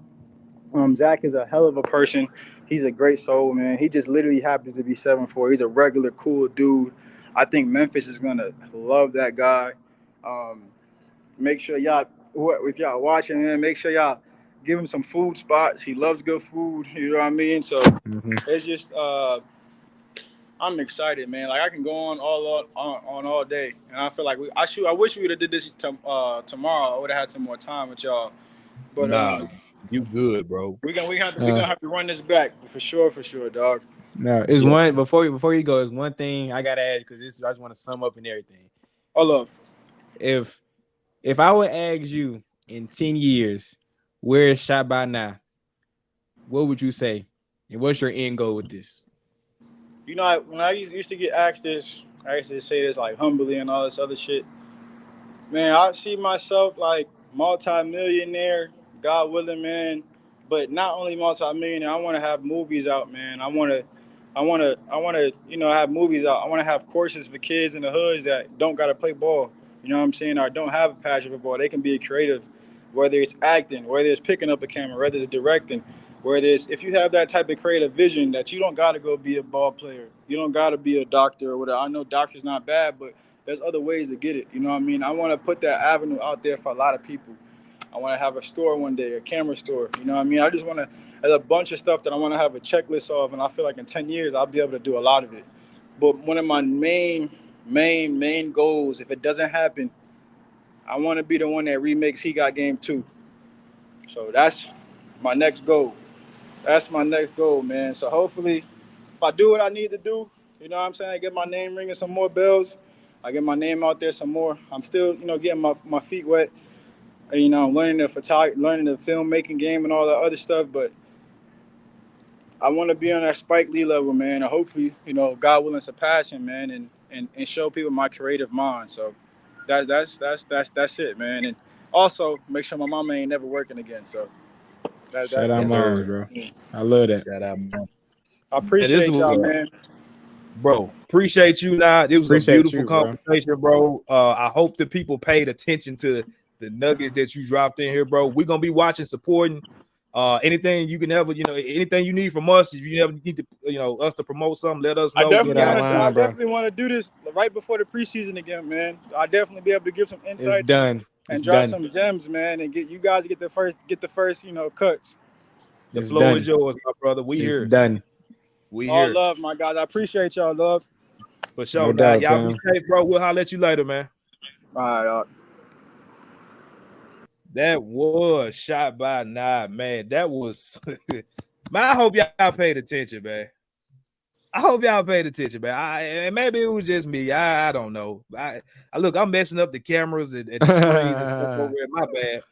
Zach is a hell of a person. He's a great soul, man. He just literally happens to be 7'4". He's a regular, cool dude. I think Memphis is gonna love that guy. Um, Make sure y'all, if y'all watching, man, make sure y'all give him some food spots. He loves good food. You know what I mean? So it's just, I'm excited, man. Like I can go on all day, and I feel like I wish we would have did this tomorrow. I would have had some more time with y'all. But you good, bro. we gonna have to run this back for sure, dog. No, it's one before you go. It's one thing I gotta add because I just want to sum up and everything. Hold up. If I would ask you in 10 years, where is ShotByNie? What would you say? And what's your end goal with this? When I used to get asked this, I used to say this like humbly and all this other shit. Man, I see myself like multi-millionaire, God willing, man. But not only multi-millionaire, I want to have movies out, man. I want to, have movies out. I want to have courses for kids in the hoods that don't gotta play ball. You know what I'm saying? Or don't have a passion for ball. They can be creative, whether it's acting, whether it's picking up a camera, whether it's directing, whether it's if you have that type of creative vision that you don't gotta go be a ball player. You don't gotta be a doctor or whatever. I know doctor's not bad, but there's other ways to get it. You know what I mean? I want to put that avenue out there for a lot of people. I want to have a store one day, a camera store. You know what I mean? I just want to, there's a bunch of stuff that I want to have a checklist of, and I feel like in 10 years, I'll be able to do a lot of it. But one of my main goals, if it doesn't happen, I want to be the one that remakes He Got Game 2. So that's my next goal. That's my next goal, man. So hopefully, if I do what I need to do, you know what I'm saying, I get my name ringing some more bells. I get my name out there some more. I'm still, getting my feet wet. I'm learning the learning the filmmaking game and all that other stuff. But I want to be on that Spike Lee level, man. And hopefully, God willing, surpass him, man, and show people my creative mind. So that's it, man. And also make sure my mama ain't never working again. So Shout out, Yes, moms, sir. bro. I love that. Shout out, man. I And this appreciate was y'all, man. bro. Appreciate you. Now it was a Appreciate beautiful you, bro. conversation, bro. I hope the people paid attention to the nuggets that you dropped in here, bro. We're gonna be watching, supporting. Anything you can ever, anything you need from us. If you ever need to, us to promote something, let us I know. Get definitely out want to. I line, bro. definitely want to do this right before the preseason again, man. I definitely be able to give some It's insights done. It's and drop done. some gems, man, and get you guys to get the first, cuts. The It's floor done. is yours, my brother. We It's here. done. We All here. love, my guys. I appreciate y'all, love. For No sure. Now, doubt, y'all be fam. safe, bro. We'll holler at you later, man. All right, That was ShotByNie, man. That was. Man, I hope y'all paid attention, man. I hope y'all paid attention, man. And maybe it was just me. I don't know. I look, I'm messing up the cameras and the screens and stuff over there. My bad.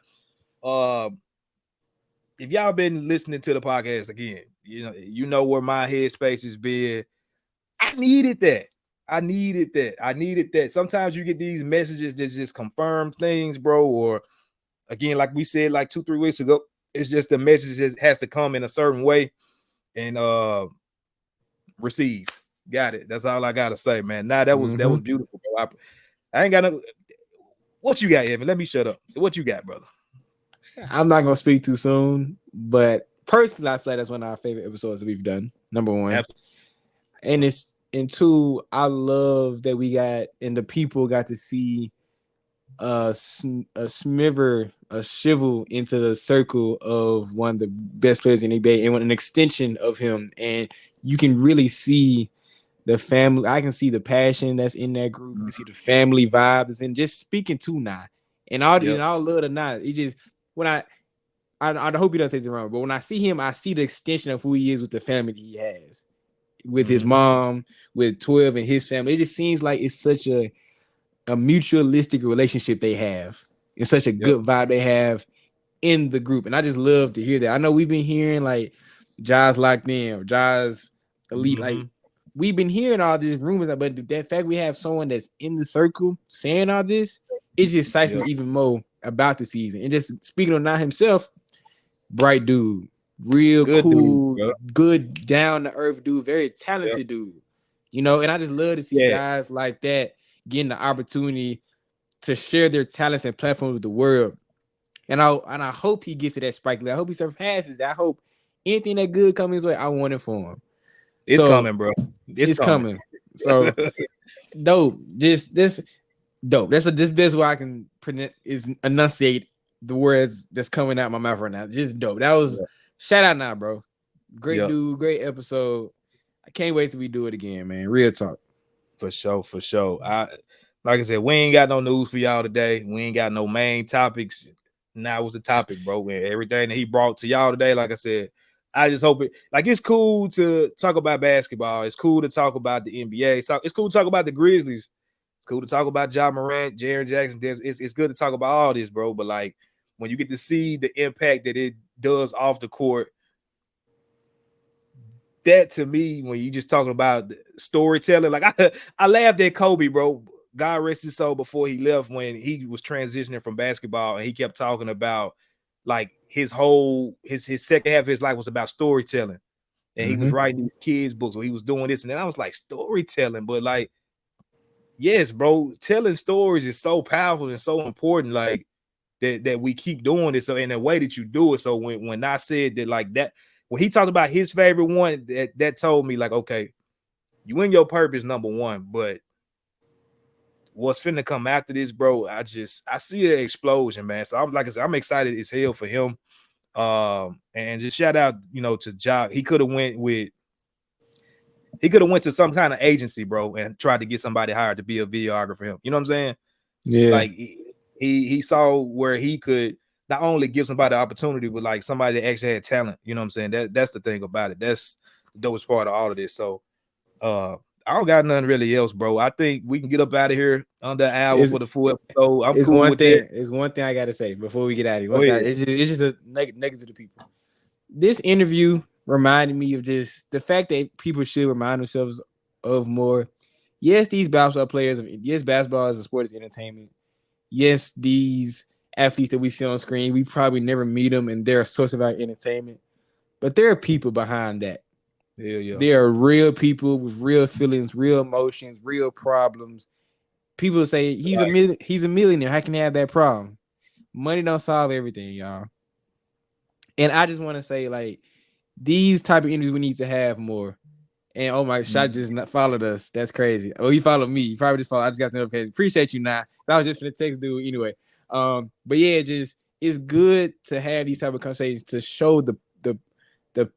If y'all been listening to the podcast again, you know where my headspace has been. I needed that. I needed that. Sometimes you get these messages that just confirm things, bro. Or again, like we said like 2-3 weeks ago, it's just the message just has to come in a certain way and received. Got it. That's all I gotta say, man. Nah, that was beautiful, bro. I ain't got no. What you got, Evan? Let me shut up. What you got, brother? I'm not gonna speak too soon, but personally, I feel like that's one of our favorite episodes that we've done. Number one, absolutely. And two, I love that we got and the people got to see a shivel into the circle of one of the best players in the NBA and an extension of him, and you can really see the family. I can see the passion that's in that group. You can see the family vibe that's in just speaking to Nye and all love to Nye. It just when I hope he doesn't take it wrong, but when I see him, I see the extension of who he is with the family he has, with his mom, with 12 and his family. It just seems like it's such a mutualistic relationship they have. It's such a good vibe they have in the group, and I just love to hear that. I know we've been hearing like Ja's locked in, or Ja's elite, like we've been hearing all these rumors, but the fact we have someone that's in the circle saying all this, it just excites me even more about the season. And just speaking of Nye himself, bright dude, real good cool, dude, good down to earth dude, very talented dude, and I just love to see guys like that getting the opportunity to share their talents and platforms with the world. And I hope he gets to that Spike Lee. I hope he surpasses that. I hope anything that good comes his way, I want it for him. It's coming, bro. It's coming. So dope. Just this dope. That's this best way I can enunciate the words that's coming out my mouth right now. Just dope. That was shout out now, bro. Great dude, great episode. I can't wait till we do it again, man. Real talk. For sure. Like I said, we ain't got no news for y'all today. We ain't got no main topics. Now was the topic, bro. And everything that he brought to y'all today, like I said, I just hope it's cool to talk about basketball. It's cool to talk about the NBA. It's cool to talk about the Grizzlies. It's cool to talk about Ja Morant, Jaren Jackson. It's good to talk about all this, bro. But like when you get to see the impact that it does off the court, that to me, when you just talking about storytelling, like I laughed at Kobe, bro. God rest his soul, before he left, when he was transitioning from basketball, and he kept talking about like his second half of his life was about storytelling, and he was writing these kids books, or he was doing this, and then I was like, storytelling, but like, yes, bro, telling stories is so powerful and so important, like that we keep doing it. So in the way that you do it, so when I said that, like that, when he talked about his favorite one, that told me like, okay, you in your purpose, number one, but what's finna come after this, bro? I see an explosion, man. So I'm excited as hell for him. And just shout out, to Ja. He could have went to some kind of agency, bro, and tried to get somebody hired to be a videographer for him. You know what I'm saying? Yeah. Like he saw where he could not only give somebody the opportunity, but like somebody that actually had talent. You know what I'm saying? That's the thing about it. That's the dopest part of all of this. So I don't got nothing really else, bro. I think we can get up out of here under an hour for the full episode. I'm cool with that. It's one thing I got to say before we get out of here. It's just a negative to the people. This interview reminded me of just the fact that people should remind themselves of more. Yes, these basketball players. Yes, basketball as a sport is entertainment. Yes, these athletes that we see on screen, we probably never meet them, and they're a source of our entertainment. But there are people behind that. Yeah. There are real people with real feelings, real emotions, real problems. People say he's a millionaire. How can he have that problem? Money don't solve everything, y'all. And I just want to say, like, these type of interviews we need to have more. And oh my, Shot just not followed us. That's crazy. Oh, he followed me. You probably just followed. I just got the notification. Appreciate you, Nah. That was just for the text dude anyway. But yeah, it's good to have these type of conversations to show the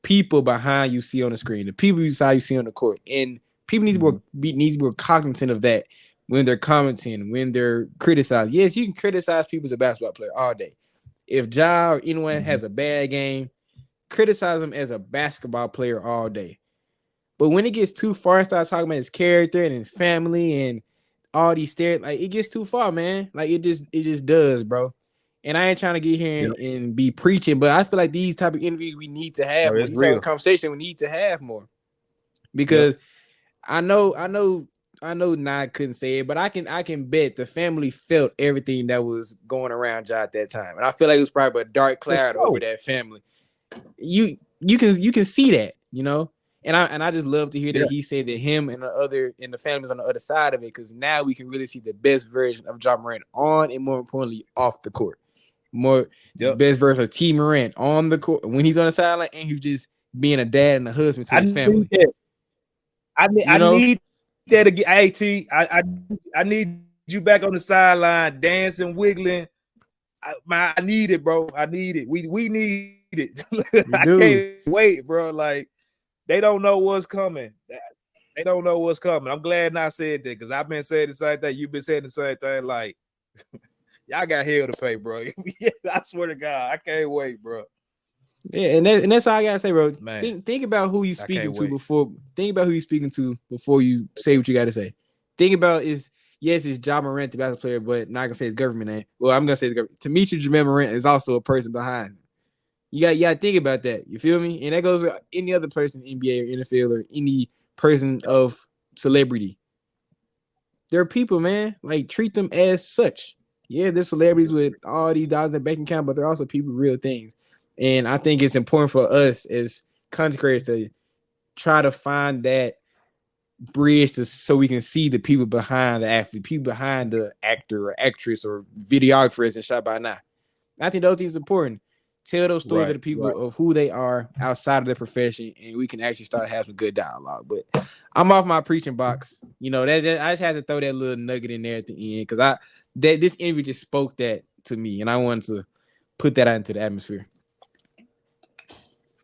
people behind you see on the screen, the people you see on the court, and people need to be more cognizant of that when they're commenting, when they're criticized. Yes, you can criticize people as a basketball player all day. If Ja or anyone has a bad game, criticize them as a basketball player all day. But when it gets too far and starts talking about his character and his family and all these like it gets too far, man. Like it just does, bro. And I ain't trying to get here and be preaching, but I feel like these type of interviews we need to have more. These type of conversation we need to have more. Because I know Nye couldn't say it, but I can bet the family felt everything that was going around Ja at that time. And I feel like it was probably a dark cloud over that family. You can see that, you know. And I just love to hear that he said that him and the families on the other side of it, because now we can really see the best version of Ja Morant on and more importantly off the court. Best version of T Morant on the court when he's on the sideline and he's just being a dad and a husband to his family. I need that again. Hey, T, I need you back on the sideline, dancing, wiggling. I need it, bro. I need it. We need it. I can't wait, bro. Like, they don't know what's coming. They don't know what's coming. I'm glad I said that because I've been saying the same thing. You've been saying the same thing. Like, y'all got hell to pay, bro. I swear to God, I can't wait, bro. Yeah, and that's all I gotta say, bro. Man, think about who you speaking to before. Think about who you speaking to before you say what you got to say. Think about it's Ja Morant, the basketball player, but not gonna say his government name. Well, I'm gonna say the government. Demetri Ja Morant is also a person behind him. You got to think about that. You feel me? And that goes with any other person in NBA or NFL or any person of celebrity. They're people, man. Like, treat them as such. Yeah, they're celebrities with all these dollars in their bank account, but they're also people with real things. And I think it's important for us as content creators to try to find that bridge so we can see the people behind the athlete, people behind the actor or actress or videographer as ShotByNie. I think those things are important. Tell those stories to the people of who they are outside of their profession, and we can actually start having good dialogue. But I'm off my preaching box. You know, that I just had to throw that little nugget in there at the end because this interview just spoke that to me, and I wanted to put that out into the atmosphere.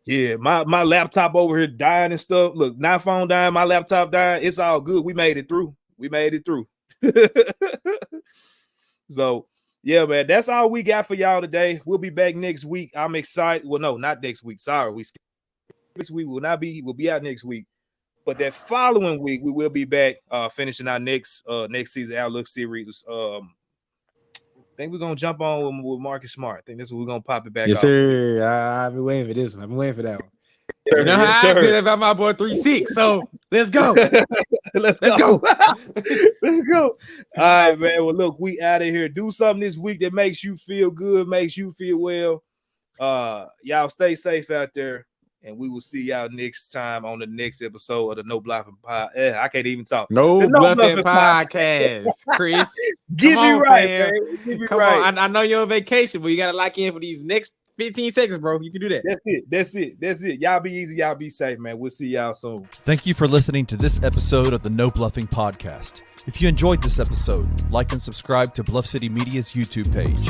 Yeah, my laptop over here dying and stuff. Look, my phone dying, my laptop dying. It's all good. We made it through. So, yeah, man, that's all we got for y'all today. We'll be back next week. I'm excited. Well, no, not next week. Sorry, this week will not be. We'll be out next week, but that following week we will be back, finishing our next season outlook series. I think we're gonna jump on with Marcus Smart. I think that's what we're gonna pop it back. Yes, sir. I've been waiting for this one. I've been waiting for that one. You know how I feel about my boy 3-6. So let's go. Let's go. Let's go. All right, man. Well, look, we out of here. Do something this week that makes you feel good, makes you feel well. Y'all stay safe out there, and we will see y'all next time on the next episode of the No Bluffin Podcast. I can't even talk. No Bluffin Podcast, Chris. Get me right, man. Come on. I know you're on vacation, but you gotta lock in for these next 15 seconds, bro. You can do that. That's it. Y'all be easy. Y'all be safe, man. We'll see y'all soon. Thank you for listening to this episode of the No Bluffing Podcast. If you enjoyed this episode, like and subscribe to Bluff City Media's YouTube page.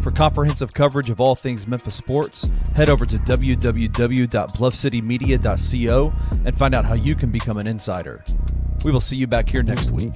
For comprehensive coverage of all things Memphis sports, head over to www.bluffcitymedia.co and find out how you can become an insider. We will see you back here next week.